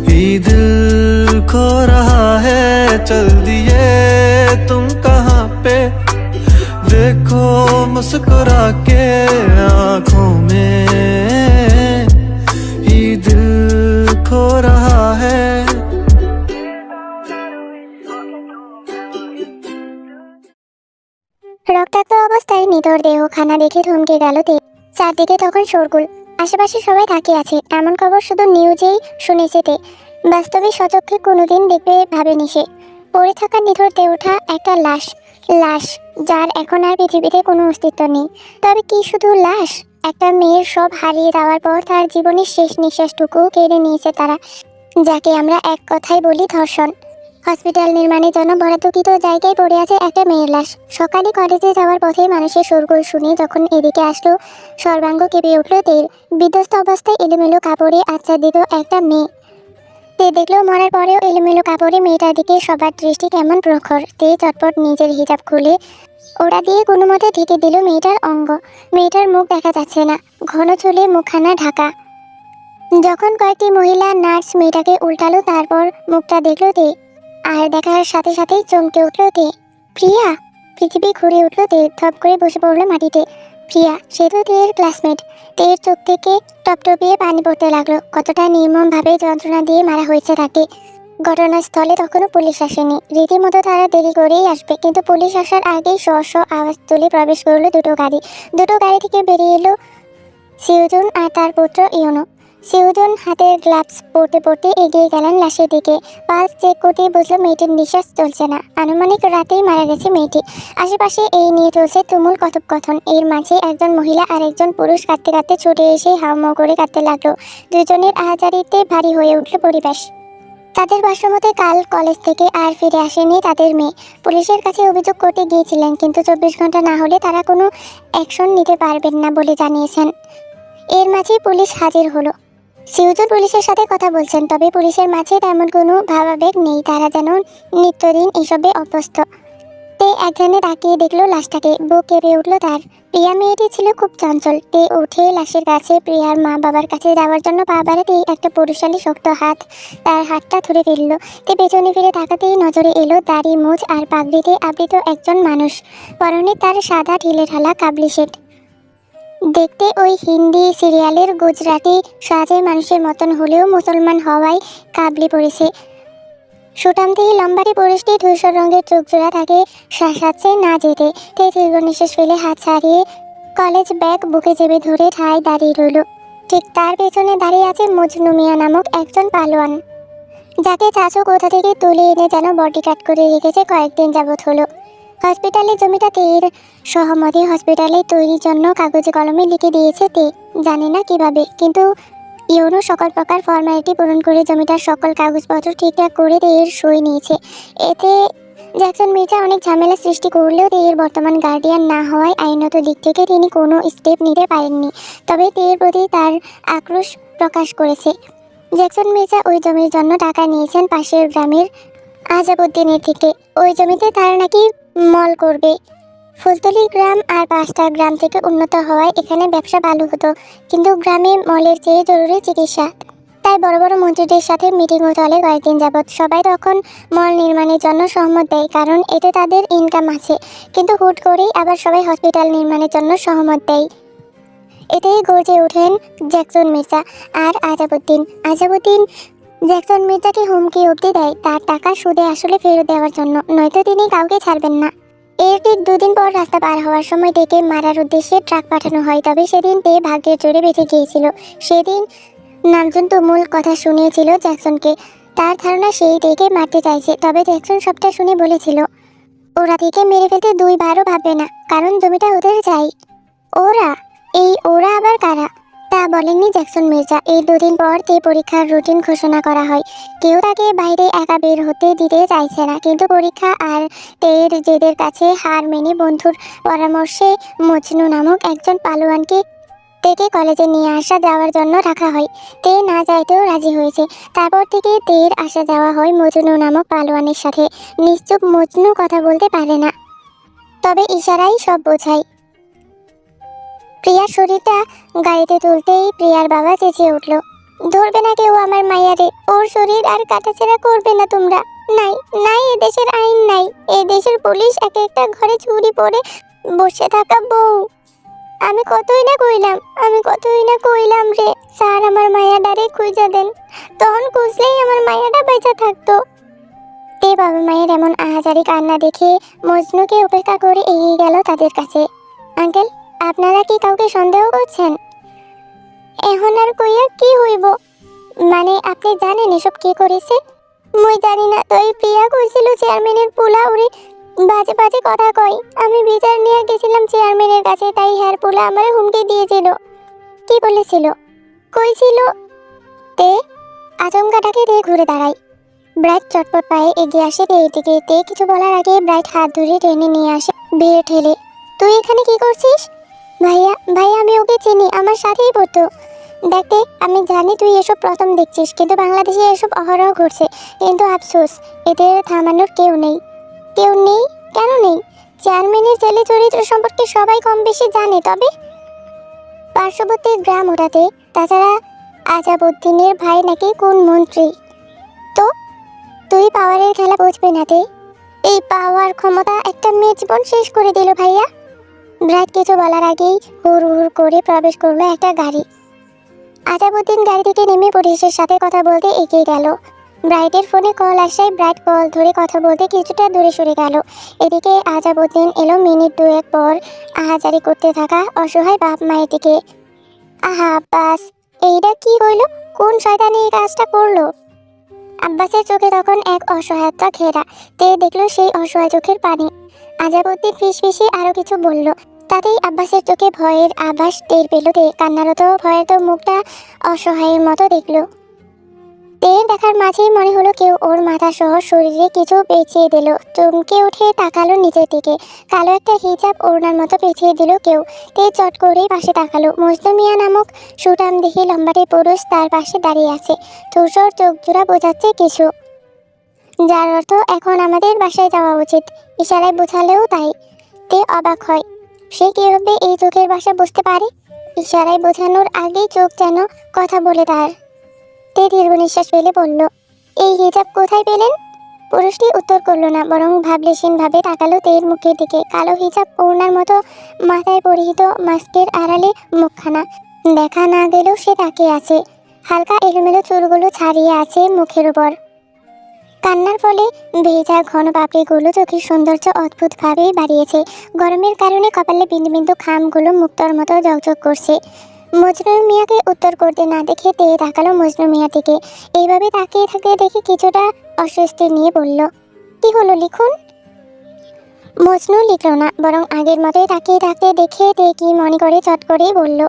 ही दिल खो रहा है। चल दिए तुम कहाँ पे, देखो मुस्कुरा के आँखों में ही दिल खो रहा है। রক্তাক্ত অবস্থায় নিতর দেহখানা দেখে থমকে গেল তে। চারদিকে তখন শোরগোল, আশেপাশে সবাই তাকিয়ে আছে। এমন খবর শুধু নিউজেই শুনেছে তে, বাস্তবে সচক্ষে কোনোদিন দেখবে ভাবেনি সে। পড়ে থাকা নিথর দিয়ে ওঠা একটা লাশ, লাশ যার এখন আর পৃথিবীতে কোনো অস্তিত্ব নেই। তবে কি শুধু লাশ? একটা মেয়ের সব হারিয়ে যাওয়ার পর তার জীবনের শেষ নিঃশ্বাসটুকু কেড়ে নিয়েছে তারা, যাকে আমরা এক কথায় বলি ধর্ষণ। হসপিটাল নির্মাণের জন্য বরাদ্দকৃত জায়গায় পড়ে আছে একটা মেয়ের লাশ। সকালে কলেজে যাওয়ার পথে মানুষের শোরগোল শুনে যখন এদিকে আসলো, সর্বাঙ্গ কেঁপে উঠল তের। বিধ্বস্ত অবস্থায় এলোমেলো কাপড়ে আচ্ছাদিত একটা মেয়ে। তে দেখলো মরার পরেও এলোমেলো কাপড়ে মেয়েটার দিকে সবার দৃষ্টি কেমন প্রখর। তে চটপট নিজের হিজাব খুলে ওরা দিয়ে কোনো মতে ঢেকে দিল মেয়েটার অঙ্গ। মেয়েটার মুখ দেখা যাচ্ছে না, ঘন চুলে মুখখানা ঢাকা। যখন কয়েকটি মহিলা নার্স মেয়েটাকে উল্টালো, তারপর মুখটা দেখলো তে, আর দেখার সাথে সাথেই চমকে উঠলো তে। প্রিয়া! পৃথিবী ঘুরে উঠলো তে, থপ করে বসে পড়লো মাটিতে। প্রিয়া, সে তো তের ক্লাসমেট। তের চোখ থেকে টপটপিয়ে পানি পড়তে লাগলো। কতটা নির্মমভাবে যন্ত্রণা দিয়ে মারা হয়েছে তাকে। ঘটনাস্থলে তখনও পুলিশ আসেনি। রীতিমতো তারা দেরি করেই আসবে, কিন্তু পুলিশ আসার আগেই শ শ আওয়াজ তুলে প্রবেশ করলো দুটো গাড়ি। দুটো গাড়ি থেকে বেরিয়ে এলো সিউজন আর তার পুত্র ইয়নো। সিউজন হাতের গ্লাভস পরতে পরতে এগিয়ে গেলেন লাশের দিকে। পালস চেক করতেই বুঝলো মেয়েটির নিঃশ্বাস চলছে না। আনুমানিক রাতেই মারা গেছে মেয়েটি। আশেপাশে এই নিয়ে চলছে তুমুল কথোপকথন। এর মাঝে একজন মহিলা আর একজন পুরুষ কাঁদতে কাঁদতে ছুটে এসে হাউমাউ করে কাঁদতে লাগলো। দুজনের আহাজারিতে ভারী হয়ে উঠল পরিবেশ। তাদের ভাষ্যমতে কাল কলেজ থেকে আর ফিরে আসেনি তাদের মেয়ে। পুলিশের কাছে অভিযোগ করতে গিয়েছিলেন, কিন্তু 24 ঘন্টা না হলে তারা কোনো অ্যাকশন নিতে পারবেন না বলে জানিয়েছেন। এর মাঝে পুলিশ হাজির হলো। সিউজন পুলিশের সাথে কথা বলছেন, তবে পুলিশের মাঝে তেমন কোনো ভাবাবেগ নেই। তারা যেন নিত্যদিন এসবে অভ্যস্ত। তে একজনে তাকিয়ে দেখলো লাশটাকে, বুক কেঁপে উঠলো তার। প্রিয়া মেয়েটি ছিল খুব চঞ্চল। তে উঠে লাশের কাছে প্রিয়ার মা বাবার কাছে যাওয়ার জন্য পা বাড়াতেই একটা পুরুষালী শক্ত হাত তার হাতটা ধরে ফেলল। তে পেছনে ফিরে তাকাতেই নজরে এলো দাড়ি মুছ আর পাগড়িতে আবৃত একজন মানুষ। পরনে তার সাদা ঢিলেঢালা কাবলি সেট। দেখতে ওই হিন্দি সিরিয়ালের গুজরাটি সাজের মানুষের মতন হলেও মুসলমান হওয়ায় কাবলি পড়েছে। সুটামদেহী লম্বাটে পুরুষটি ধূসর রঙের চোখ জোড়া তাকে শাসাচ্ছে না যেতে। তে দীর্ঘ নিঃশ্বাস ফেলে হাত ছাড়িয়ে কলেজ ব্যাগ বুকে চেপে ধরে ঠায় দাঁড়িয়ে রইল। ঠিক তার পেছনে দাঁড়িয়ে আছে মজনু মিয়া নামক একজন পালোয়ান, যাকে চাচু কোথা থেকে তুলে এনে যেন বডিগার্ড করে রেখেছে কয়েকদিন যাবৎ হলো। হসপিটালের জমিটা তের সহমতে হসপিটালে তৈরির জন্য কাগজে কলমে লিখে দিয়েছে তে, জানে না কিভাবে, কিন্তু ইউনো সকল প্রকার ফর্মালিটি পূরণ করে জমিটার সকল কাগজপত্র ঠিকঠাক করে তেয়ের সই নিয়েছে। এতে জ্যাকসন মির্জা অনেক ঝামেলা সৃষ্টি করলেও তেয়ের বর্তমান গার্ডিয়ান না হওয়ায় আইনত দিক থেকে তিনি কোনো স্টেপ নিতে পারেননি। তবে তেয়ের প্রতি তার আক্রোশ প্রকাশ করেছে। জ্যাকসন মির্জা ওই জমির জন্য টাকা নিয়েছেন পাশের গ্রামের আজাবউদ্দিনের থেকে। ওই জমিতে তারা নাকি মল করবে। ফুলতলি গ্রাম আর 5টা গ্রাম থেকে উন্নত হওয়ায় এখানে ব্যবসা ভালো হতো, কিন্তু গ্রামে মলের চেয়ে জরুরি চিকিৎসা। তাই বড় বড় মন্ত্রীদের সাথে মিটিংও চলে কয়েকদিন যাবৎ। সবাই তখন মল নির্মাণের জন্য সহমত দেয়, কারণ এতে তাদের ইনকাম আছে। কিন্তু হুট করেই আবার সবাই হসপিটাল নির্মাণের জন্য সহমত দেয়। এতেই গর্জে ওঠেন জ্যাকসন মির্জা আর আজাবউদ্দিন জ্যাকসন মির্জাকে হুমকি অবধি দেয় তার টাকা সুদে আসলে ফেরত দেওয়ার জন্য, নয়তো তিনি কাউকে ছাড়বেন না। এর ঠিক 2 দিন পর রাস্তা পার হওয়ার সময় তেকে মারার উদ্দেশ্যে ট্রাক পাঠানো হয়। তবে সেদিন তে ভাগ্যের জোরে বেঁচে গিয়েছিল। সেদিন নামজুন তুমুল কথা শুনিয়েছিল জ্যাকসনকে। তার ধারণা সেই তেকে মারতে চাইছে। তবে জ্যাকসন সবটা শুনে বলেছিল ওরা তেকে মেরে ফেলতে 2 বারও ভাববে না, কারণ জমিটা ওদের চাই। ওরা আবার কারা তা বলেননি জ্যাকসন মির্জা। এর 2 দিন পর তে পরীক্ষার রুটিন ঘোষণা করা হয়। কেউ তাকে বাইরে একা বের হতে দিতে চাইছে না, কিন্তু পরীক্ষা আর তের জেদের কাছে হার মেনে বন্ধুর পরামর্শে মজনু নামক একজন পালোয়ানকে তেকে কলেজে নিয়ে আসা যাওয়ার জন্য রাখা হয়। তে না যাইতেও রাজি হয়েছে। তারপর থেকে তের আসা যাওয়া হয় মজনু নামক পালোয়ানের সাথে। নিশ্চুপ মজনু কথা বলতে পারে না, তবে ইশারাই সব বোঝায়। প্রিয়ার শরীরটা গাড়িতে তুলতেই প্রিয়ার বাবা চেঁচিয়ে উঠল, ধরবে না কেউ আমার মাইয়ারে, ওর শরীর আর কাটাছেড়া করবে না তোমরা। নাই নাই, এদেশের আইন নাই, এদেশের পুলিশ এক একটা ঘরে চুরি পরে বসে থাকা বউ। আমি কতই না কইলাম রে স্যার, আমার মায়াডারে খুঁজে দেন, তখন খুঁজলেই আমার মায়াটা বেঁচে থাকতো। তে বাবা মায়ের এমন আহাজারি কান্না দেখে মজনুকে উপেক্ষা করে এগিয়ে গেল তাদের কাছে। আঙ্কেল, আপনারা কি কাউকে সন্দেহ করছেন? এখন আর কইয়া কি হইব? মানে আপনি জানেন এসব কে করেছে? মই জানি না, তো এই প্রিয়া কইছিল চেয়ারম্যানের পোলা উড়ে বাজে বাজে কথা কয়। আমি বিচার নিয়ে গেছিলাম চেয়ারম্যানের কাছে, তাই হ্যার পোলা আমার হুমকি দিয়েছিল। কি বলেছিল? কইছিল। তে আচমকা ডাকে তে ঘুরে দাঁড়ায়। ব্রাইট চটপট পায়ে এগিয়ে আসে তের দিকে। তে কিছু বলার আগে ব্রাইট হাত ধরে টেনে নিয়ে আসে বের ঠেলে। তুই এখানে কি করছিস? ভাইয়া আমি ওকে চিনি, আমার সাথেই পড়তো। দেখতে আমি জানি তুই এসব প্রথম দেখছিস, কিন্তু বাংলাদেশে এসব অহরহ ঘটছে। কিন্তু আফসোস, এদের থামানোর কেউ নেই। কেন নেই? চেয়ারম্যানের ছেলে চরিত্র সম্পর্কে সবাই কম বেশি জানে, তবে পার্শ্ববর্তী গ্রাম ওটাতে। তাছাড়া আজাবউদ্দিনের ভাই নাকি কোন মন্ত্রী। তো তুই পাওয়ারের খেলা বুঝবি না তে। এই পাওয়ার ক্ষমতা একটা মেয়ের জীবন শেষ করে দিল ভাইয়া। ব্রাইট কিছু বলার আগেই হুড় করে প্রবেশ করলো একটা গাড়ি। আজাবউদ্দিন গাড়ি থেকে নেমে পুলিশের সাথে কথা বলতে এগিয়ে গেল। ব্রাইটের ফোনে কল আসায় ব্রাইট কল ধরে কথা বলতে কিছুটা দূরে সরে গেল। এদিকে আজাবউদ্দিন এলো মিনিট 2 পর আহাজারি করতে থাকা অসহায় বাপ মায়ের দিকে। আহা আব্বাস, এইটা কি হইল? কোন শয়তানি এই কাজটা করলো? আব্বাসের চোখে তখন এক অসহায়তা ঘেরা। তে দেখলো সেই অসহায় চোখের পানি। আজাবউদ্দিন ফিসফিসে আরো কিছু বলল, তাতেই আব্বাসের চোখে ভয়ের আভাস টের পেল তে। কান্নারত ভয়ের তো মুখটা অসহায়ের মতো দেখলো। তে দেখার মাঝেই মনে হলো কেউ ওর মাথা সহ শরীরে কিছু পেঁচিয়ে দিল। চমকে উঠে তাকালো নিচের দিকে। কালো একটা হিজাব ওড়নার মতো পেঁচিয়ে দিল কেউ। তে চট করেই পাশে তাকালো। মজনু মিয়া নামক সুঠাম দেখে লম্বাটে পুরুষ তার পাশে দাঁড়িয়ে আছে। ধূসর চোখ জোড়া বোঝাচ্ছে কিছু, যার অর্থ এখন আমাদের বাসায় যাওয়া উচিত। ইশারায় বোঝালেও তাই। তে অবাক হয়, সে কিভাবে এই চোখের ভাষা বুঝতে পারে? ইশারায় বোঝানোর আগেই চোখ যেন কথা বলে তার। তে দীর্ঘ নিঃশ্বাস ফেলে বলল, এই হিজাব কোথায় পেলেন? পুরুষটি উত্তর করলো না, বরং ভাবলেশীনভাবে তাকালো তের মুখের দিকে। কালো হিজাব ওড়নার মতো মাথায় পরিহিত মাস্কের আড়ালে মুখখানা দেখা না গেলেও সে তাকিয়ে আছে। হালকা এলোমেলো চুলগুলো ছাড়িয়ে আছে মুখের উপর। কান্নার ফলে ভেজা ঘন পাপড়িগুলো চোখের সৌন্দর্য অদ্ভুতভাবেই বাড়িয়েছে। গরমের কারণে কপালে বিন্দু বিন্দু খামগুলো মুক্তোর মতো ঝকঝক করছে। মজনু মিয়াকে উত্তর করতে না দেখে তে তাকালো মজনু মিয়ার দিকে। এইভাবে তাকিয়ে থাকতে দেখে কিছুটা অস্বস্তি নিয়ে বলল, কি হলো লিখুন? মজনু লিখল না, বরং আগের মতোই তাকিয়ে থাকতে দেখে তে কি মনে করে চট করেই বলল,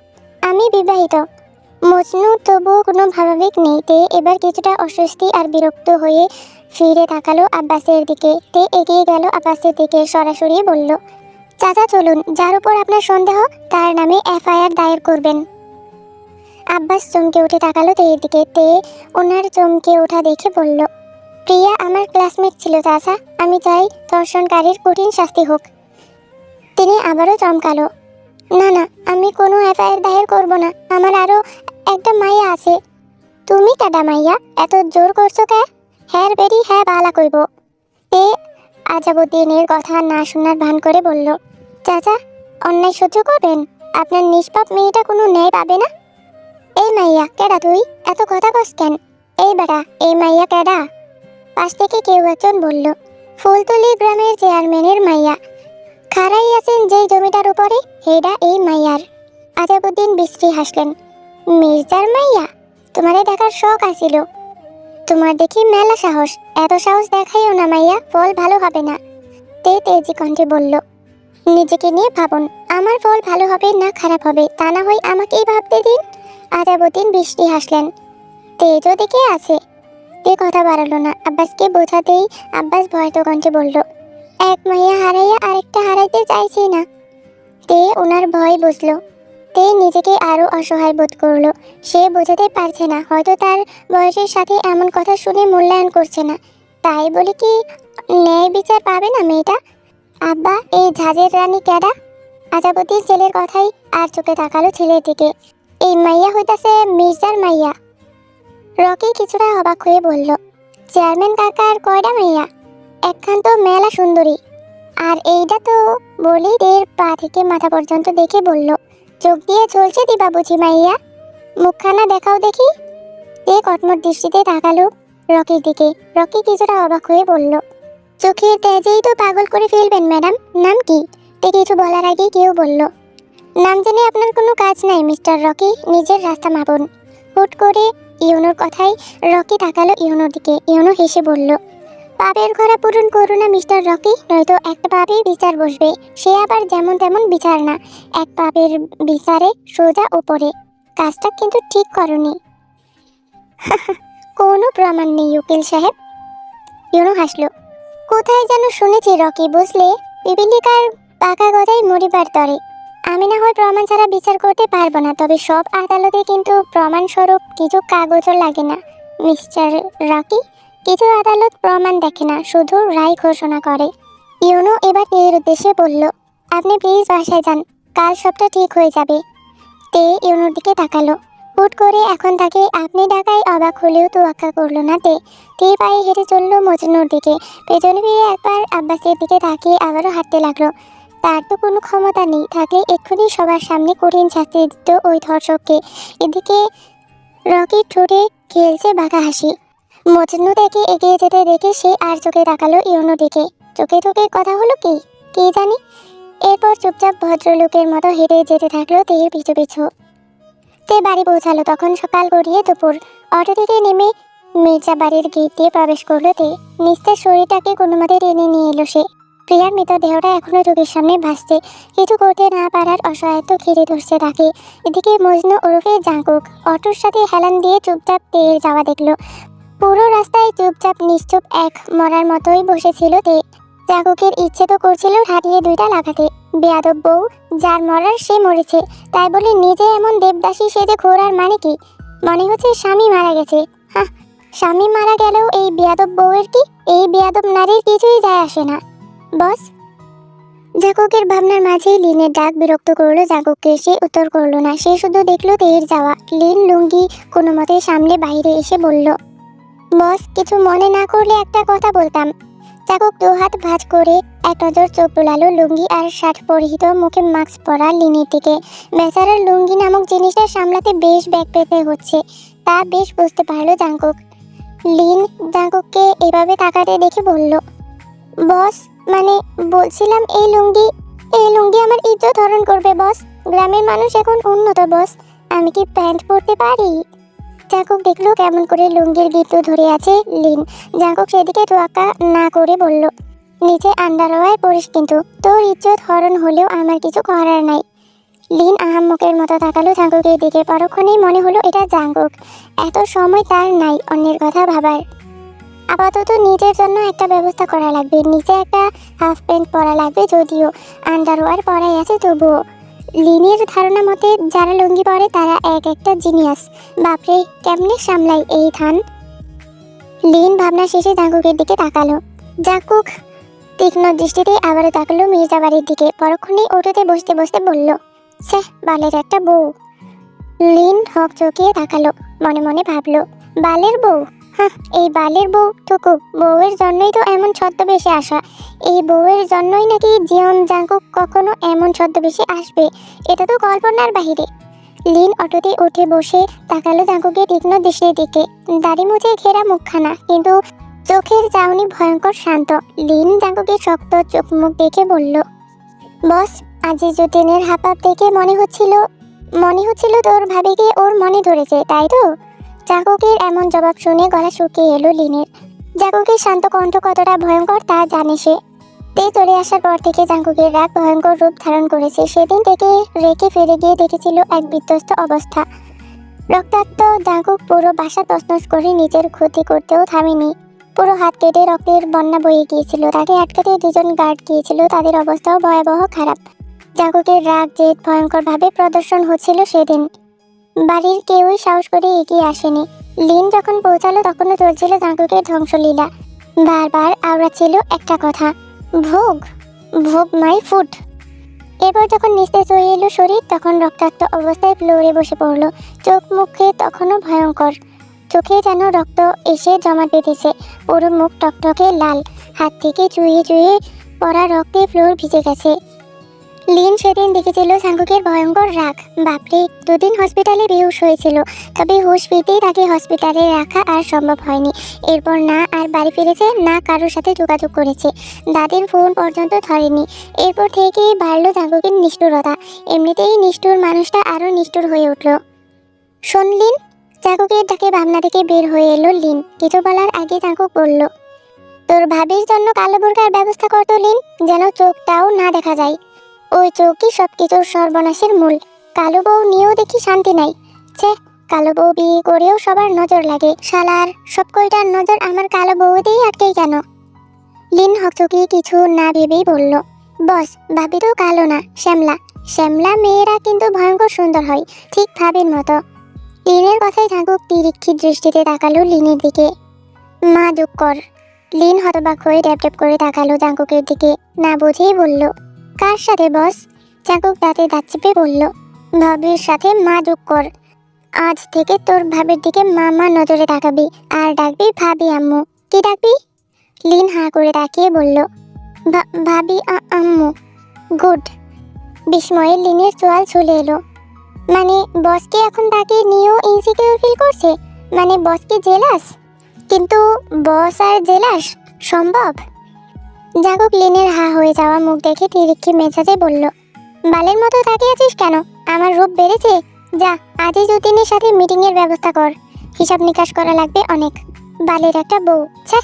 আমি বিবাহিত। মজনু তবুও কোনো ভাবাবেগ নেই। তে এবার কিছুটা অস্বস্তি আর বিরক্ত হয়ে ফিরে তাকালো আব্বাসের দিকে। তে এগিয়ে গেল আব্বাসের দিকে, সরাসরি বলল, চাচা চলুন, যার উপর আপনার সন্দেহ তার নামে এফআইআর দায়ের করবেন। আব্বাস চমকে উঠে তাকালো তের দিকে। তে ওনার চমকে ওঠা দেখে বলল, প্রিয়া আমার ক্লাসমেট ছিল চাচা, আমি চাই ধর্ষণকারীর কঠিন শাস্তি হোক। তিনি আবারও চমকালো, না না, আমি কোনো এফআইআর দায়ের করব না, আমার আরও একটা মাইয়া আছে। তুমি কাডা মাইয়া, এত জোর করছো কে? হ্যাঁ বেরি, হ্যাঁ বালা কইব। তে আজাবুদ্দিনের কথা না শোনার ভান করে বলল, চাচা অন্যায় সহ্য করবেন? আপনার নিষ্পাপ মেয়েটা কোনো ন্যায় পাবে না? এই মাইয়া কেডা তুই? এত কথা কস কেন? এই বেটা, এই মাইয়া কেডা? পাশ থেকে কেউ একজন বলল, ফুলতলি গ্রামের চেয়ারম্যানের মাইয়া। খাড়াই আছেন যেই জমিটার উপরে, হেডা এই মাইয়ার। আজাবুদ্দিন বিশ্রী হাসলেন, মির্জার মাইয়া? তোমারে দেখার শখ আছিল, তোমার দেখি মেলা সাহস। এত সাহস দেখাইও না মাইয়া, ফল ভালো হবে না। তে তেজি কণ্ঠে বলল, নিজেকে নিয়ে ভাবুন, আমার ফল ভালো হবে না খারাপ হবে তা না হয় আমাকেই ভাবতে দিন। আজাবুদ্দিন বৃষ্টি হাসলেন। তেজও দিকে আছে। তে কথা বাড়ালো না। আব্বাসকে বোঝাতেই আব্বাস ভয়ত কণ্ঠে বলল, এক মাইয়া হারাইয়া আরেকটা হারাইতে চাইছি না। তে ওনার ভয় বুঝলো। তে নিজেকে আরো অসহায় বোধ করলো। সে বোঝাতে পারছে না, হয়তো তার বয়সের সাথে এমন কথা শুনে মূল্যায়ন করছে না। তাই বলে কি ন্যায় বিচার পাবে না মেয়েটা? আব্বা, এই ঝাঁঝের রানী কেডা? আজাবুদ্দিন ছেলের কথাই আর চোখে তাকালো ছেলের দিকে। এই মাইয়া হইতাছে মির্জার মাইয়া। রকি কিছুটা অবাক হয়ে বলল, চেয়ারম্যান কাকার কয়টা মাইয়া? একখান তো মেলা সুন্দরী, আর এইটা তো। বলেই এর পা থেকে মাথা পর্যন্ত দেখে বলল, চোখ দিয়ে চলছে দিবা বুঝি মাইয়া? মুখখানা দেখাও দেখি। তে কটমট দৃষ্টিতে তাকালো রকির দিকে। রকি কিছুটা অবাক হয়ে বলল, চোখের তেজেই তো পাগল করে ফেলবেন ম্যাডাম। নাম কি? তে কিছু বলার আগেই কেউ বলল, নাম জেনে আপনার কোনো কাজ নাই মিস্টার রকি, নিজের রাস্তা মাপুন। হুট করে ইউনোর কথাই রকি তাকালো ইউনোর দিকে। ইউনো হেসে বলল, পাপের ঘোড়া পূরণ করো না মিস্টার রকি, নয়তো একটা পাপের বিচার বসবে। সে আবার যেমন তেমন বিচার না, এক পাপের বিচারে সোজা উপরে। কাজটা কিন্তু ঠিক করনি। কোনো প্রমাণ নেই উকিল সাহেব। ইউনো হাসলো, কোথায় যেন শুনেছি রকি, বুঝলে, পিপিলিকার পাকা গজাই মরিবার তরে। আমি না হয় প্রমাণ ছাড়া বিচার করতে পারবো না, তবে সব আদালতে কিন্তু প্রমাণস্বরূপ কিছু কাগজও লাগে না মিস্টার রকি। কিছু আদালত প্রমাণ দেখে না, শুধু রায় ঘোষণা করে। ইউনো এবার তের উদ্দেশ্যে বলল, আপনি প্লিজ বাসায় যান, কাল সবটা ঠিক হয়ে যাবে। তে ইউনোর দিকে তাকালো। হুট করে এখন তাকে আপনি ডাকায় অবাক হলেও তোয়াক্কা করলো না তে। তে পায়ে হেঁটে চললো মজনুর দিকে। পেছনে ফিরে একবার আব্বাসের দিকে তাকিয়ে আবারও হাঁটতে লাগলো। তার তো কোনো ক্ষমতা নেই, থাকলে এক্ষুনি সবার সামনে কঠিন শাস্তি দিত ওই ধর্ষককে। এদিকে রকির ঠোঁটে খেলছে বাঁকা হাসি। মজনু তাকে এগিয়ে যেতে দেখে সে আর চোখে তাকালো ইউনোর দিকে। চোখে চোখে কথা হলো কি জানি। এরপর চুপচাপ ভদ্রলোকের মতো হেঁটে যেতে থাকলো তের পিছু পিছু। তে বাড়ি পৌঁছালো তখন সকাল গড়িয়ে দুপুর। অটো থেকে নেমে মির্জা বাড়ির গেট দিয়ে প্রবেশ করলো তে। নিস্তেজ শরীরটাকে কোনো মতে টেনে নিয়ে এলো সে। প্রিয়ার মৃতদেহটা এখনো চোখের সামনে ভাসছে। কিছু করতে না পারার অসহায়ত্ব ঘিরে ধরছে তাকে। এদিকে মজনু ওরফে জাঙ্কুক অটোর সাথে হেলান দিয়ে চুপচাপ তের যাওয়া দেখলো। পুরো রাস্তায় চুপচাপ নিশ্চুপ এক মরার মতোই বসেছিল তে। জাঙ্কুকের ইচ্ছে তো করছিল হাঁটিয়ে দুইটা লাগাতে। বেয়াদব বউ, যার মরার সে মরেছে, তাই বলে নিজে এমন দেবদাসী সেজে ঘোরার মানে কি? মনে হচ্ছে স্বামী মারা গেছে। হ্যাঁ, স্বামী মারা গেলেও এই বেয়াদব বউয়ের কি, এই বেয়াদব নারীর কিছুই যায় আসে না। বস। জাঙ্কুকের ভাবনার মাঝেই লিনের ডাক বিরক্ত করলো জাঙ্কুককে। সে উত্তর করলো না, সে শুধু দেখলো তের যাওয়া। লিন লুঙ্গি কোনো মতে সামনে বাইরে এসে বলল, বস কিছু মনে না করলে একটা কথা বলতাম। জাঙ্কুক দু হাত ভাঁজ করে এক নজর চোখ বুলালো লুঙ্গি আর শার্ট পরিহিত, মুখে মাস্ক পরা লিনের দিকে। বেচারার লুঙ্গি নামক জিনিসটা সামলাতে বেশ ব্যাগ পেতে হচ্ছে, তা বেশ বুঝতে পারলো জাঙ্কুক। লিন জাঙ্কুককে এভাবে তাকাতে দেখে বলল, বস মানে বলছিলাম এই লুঙ্গি আমার ইজ্জত হরণ করবে বস। গ্রামের মানুষ এখন উন্নত বস, আমি কি প্যান্ট পরতে পারি? জাঙ্কুক দেখলো কেমন করে লুঙ্গির গিট্টু ধরে আছে লিন। জাঙ্কুক সেদিকে তোয়াক্কা না করে বলল, নিচে আন্ডারওয়্যার পরিস কিন্তু, তোর ইজ্জত হরণ হলেও আমার কিছু করার নাই। লিন আহাম্মকের মতো তাকালো জাঙ্কুকের দিকে। পরক্ষণেই মনে হলো এটা জাঙ্কুক। এত সময় তার নাই অন্যের কথা ভাবার। আপাতত নিজের জন্য একটা ব্যবস্থা করা লাগবে। নিচে একটা হাফ প্যান্ট পরা লাগবে, যদিও আন্ডারওয়্যার পরাই আছে তবুও। লিনের ধারণা মতে যারা লুঙ্গি পরে তারা এক একটা জিনিয়াস। বাপরে, কেমনে সামলাই এই থান। লিন ভাবনা শেষে জাঙ্কুকের দিকে তাকালো। জাঙ্কুক তীক্ষ্ণ দৃষ্টিতে আবারও তাকালো মির্জা বাড়ির দিকে। পরক্ষণেই অটোতে বসতে বসতে বলল, সে বালের একটা বউ। লিন হক চকিয়ে তাকালো, মনে মনে ভাবলো, বালের বউ? হ্যাঁ, এই বালের বউ টুকু বউয়ের জন্যই তো এমন ছদ্মবেশে আসা। এই বউয়ের জন্যই নাকি জীবন জাঙ্কুক কখনো এমন ছদ্মবেশে আসবে। এটা তো কল্পনার বাহিরে। লিন অটোতে উঠে বসে তাকালো জাঙ্কুকের তীক্ষ্ণ দৃষ্টির দিকে। দাড়ি মুছে ঘেরা মুখখানা, কিন্তু চোখের চাউনি ভয়ঙ্কর শান্ত। লিন জাঙ্কুকের শক্ত চোখ মুখ দেখে বলল, বস, আজিজুদ্দিনের হাবভাব দেখে মনে হচ্ছিল তোর ভাবিকে ওর মনে ধরেছে, তাই তো? জাঙ্কুকের এমন জবাব শুনে গলা শুকিয়ে এলো লিনের। জাঙ্কুকের শান্ত কণ্ঠ কতটা ভয়ঙ্কর তা জানে সে। তে চলে আসার পর থেকে জাঙ্কুকের রাগ ভয়ঙ্কর রূপ ধারণ করেছে। সেদিন থেকে রেখে ফিরে গিয়ে দেখেছিল এক বিধ্বস্ত অবস্থা। রক্তাক্ত জাঙ্কুক পুরো বাসা তছনছ করে নিজের ক্ষতি করতেও থামেনি। পুরো হাত কেটে রক্তের বন্যা বয়ে গিয়েছিল। তাকে আটকাতে দুজন গার্ড গিয়েছিল, তাদের অবস্থাও ভয়াবহ খারাপ। জাঙ্কুকের রাগ জেদ ভয়ঙ্করভাবে প্রদর্শন হচ্ছিল সেদিন। বাড়ির কেউই সাহস করে এগিয়ে আসেনি। লিন যখন পৌঁছালো তখনও চলছিল জাঙ্কুকের ধ্বংসলীলা। বারবার আওড়াচ্ছিল একটা কথা, ভোগ, ভোগ মাই ফুড। এরপর যখন নিস্তেজ হয়ে এলো শরীর, তখন রক্তাক্ত অবস্থায় ফ্লোরে বসে পড়লো। চোখ মুখে তখনও ভয়ঙ্কর, চোখে যেন রক্ত এসে জমা বেঁধেছে। পুরো মুখ টকটকে লাল, হাত থেকে চুইয়ে চুইয়ে পড়া রক্তে ফ্লোর ভিজে গেছে। লিন সেদিন দেখেছিল জাঙ্কুকের ভয়ঙ্কর রাগ। বাপরে, 2 দিন হসপিটালে বেহুশ হয়েছিল, তবে হুঁশ ফিরতেই তাকে হসপিটালে রাখা আর সম্ভব হয়নি। এরপর না আর বাড়ি ফিরেছে, না কারোর সাথে যোগাযোগ করেছে, দাদির ফোন পর্যন্ত ধরেনি। এরপর থেকেই বাড়লো জাঙ্কুকের নিষ্ঠুরতা। এমনিতেই নিষ্ঠুর মানুষটা আরও নিষ্ঠুর হয়ে উঠল। শোন লিন, জাঙ্কুকের ডাকে ভাবনা থেকে বের হয়ে এলো লিন। কিছু বলার আগে জাঙ্কুক বলল, তোর ভাবির জন্য কালো বোরকার ব্যবস্থা করতো লিন, যেন চোখটাও না দেখা যায়। ওই চোখই সবকিছুর সর্বনাশের মূল। কালো বউ নিয়েও দেখি শান্তি নাই। ছে, কালো বউ বিয়ে করেও সবার নজর লাগে। শালার সব কয়টার নজর আমার কালো বউতেই আটকে কেন? লিন হকচকিয়ে কিছু না ভেবেই বলল, বস, ভাবি তো কালো না, শ্যামলা। শ্যামলা মেয়েরা কিন্তু ভয়ঙ্কর সুন্দর হয়, ঠিক ভাবির মতো। লিনের কথায় জাঙ্কুক তিরিক্ষি দৃষ্টিতে তাকালো লিনের দিকে। মা যোগ কর। লিন হতবাক হয়ে ড্যাপ ড্যাপ করে তাকালো জাঙ্কুকের দিকে। না বুঝেই বলল, কার সাথে বস? জাঙ্কুক দাঁতে দাঁত চেপে বলল, ভাবির সাথে মা যোগ কর। আজ থেকে তোর ভাবির দিকে মা নজরে তাকাবি, আর ডাকবি ভাবি আম্মু। কি ডাকবি? লিন হাঁ করে তাকিয়ে বলল, ভাবি আম্মু। গুড। বিস্ময়ে লিনের চোয়াল ছুলে এলো। মানে বসকে এখন তাকে নিয়েও ইনসিকিউর ফিল করছে? মানে বসকে জেলাস? কিন্তু বস আর জেলাস সম্ভব? জাঙ্কুক লিনের হা হয়ে যাওয়া মুখ দেখে তিরিক্ষি মেজাজে বলল, বালের মতো তাকিয়ে আছিস কেন? আমার রূপ বেড়েছে? যা, আজিজুদ্দিনের সাথে মিটিংয়ের ব্যবস্থা কর। হিসাব নিকাশ করা লাগবে অনেক। বালের একটা বউ, ছ্যা,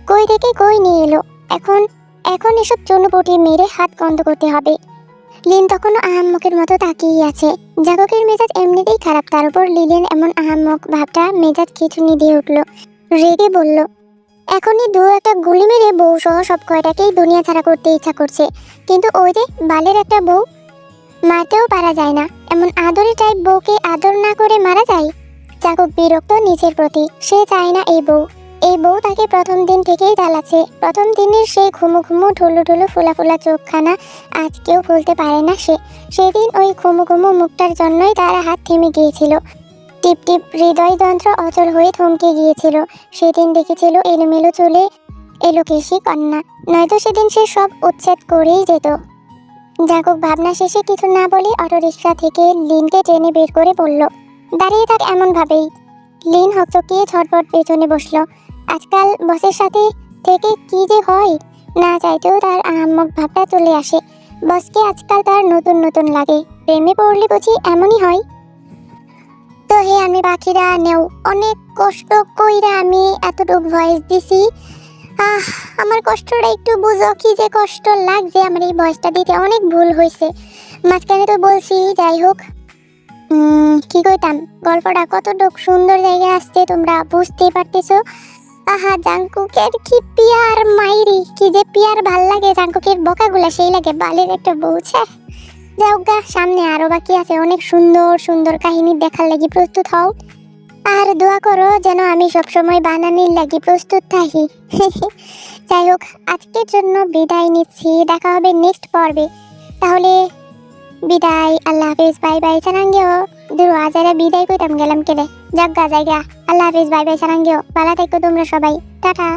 কই থেকে কই নিয়ে এলো। এখন এসব চুনুপুটি মেরে হাত বন্ধ করতে হবে। লিন তখনও আহাম্মকের মতো তাকিয়ে আছে। জাঙ্কুকের মেজাজ এমনিতেই খারাপ, তার উপর লিনের এমন আহাম্মক ভাবটা মেজাজ খিচুনি দিয়ে উঠল। রেগে বলল, এখনই 2-1 গুলি মেরে বউ সহ সব কয়টাকেই দুনিয়া ছাড়া করতে ইচ্ছা করছে, কিন্তু ওই যে বালের একটা বউ, মারতেও পারা যায় না। এমন আদরের টাইপ বউকে আদর না করে মারা যায়? জাঙ্কুক বিরক্ত নিজের প্রতি। সে চায় না এই বউ তাকে প্রথম দিন থেকেই জ্বালাচ্ছে। প্রথম দিনের সেই ঘুমু ঘুমু ঢুলু ঢুলু ফোলা ফোলা চোখখানা আজকেও ভুলতে পারে না সে। সেদিন ওই ঘুমু ঘুমু মুখটার জন্যই তার হাত থেমে গিয়েছিল। টিপ টিপ হৃদয়যন্ত্র অচল হয়ে থমকে গিয়েছিল। সেদিন দেখেছিল এলোমেলো চুলে এলোকেশি কন্যা, নয়তো সেদিন সে সব উচ্ছেদ করেই যেত। জাঙ্কুক ভাবনা শেষে কিছু না বলে অটোরিকশা থেকে লিনকে টেনে বের করে বলল, দাঁড়িয়ে থাক এমন ভাবেই। লিন হকচকিয়ে ঝটপট পেছনে বসলো। আজকাল বসের সাথে থেকে কি যে হয়, না চাইতেও তার আহাম্মক ভাবটা চলে আসে। বসকে আজকাল তার নতুন নতুন লাগে। প্রেমে পড়লে বুঝি এমনই হয়? তো হে আমি পাখিরা নেও, অনেক কষ্ট কইরা আমি এতটুক ভয়েস দিছি। আমার কষ্টটা একটু বুঝো, কি যে কষ্ট লাগছে। আমার এই ভয়েসটা দিতে অনেক ভুল হয়েছে। মাঝখানে তো বলছি, যাই হোক কি কইতাম, গল্পটা কতটুক সুন্দর জায়গায় আসছে তোমরা বুঝতেই পারতেছো। আহা, জাঙ্কুকের কি পিয়ার মাইরি, কি যে পিয়ার ভাল লাগে, জাঙ্কুকের বকাগুলা সেই লাগে, বালের একটা বউছে। যাও গা, সামনে আরো বাকি আছে, অনেক সুন্দর সুন্দর কাহিনী দেখার লাগি প্রস্তুত হও। আর দোয়া করো যেন আমি সবসময় বানানির লাগি প্রস্তুত থাকি। যাই হোক, আজকের জন্য বিদায় নিচ্ছি, দেখা হবে নেক্সট পর্বে। তাহলে বিদায়, আল্লাহ হাফিজ, বাই বাই, সারাঙ্গেও দূর আজারা বিদায় কইতাম গেলাম কেলে, জাগা জায়গা, আল্লাহ হাফিজ, বাই বাই, সারাঙ্গেও, ভালো থেকো তোমরা সবাই, টাটা।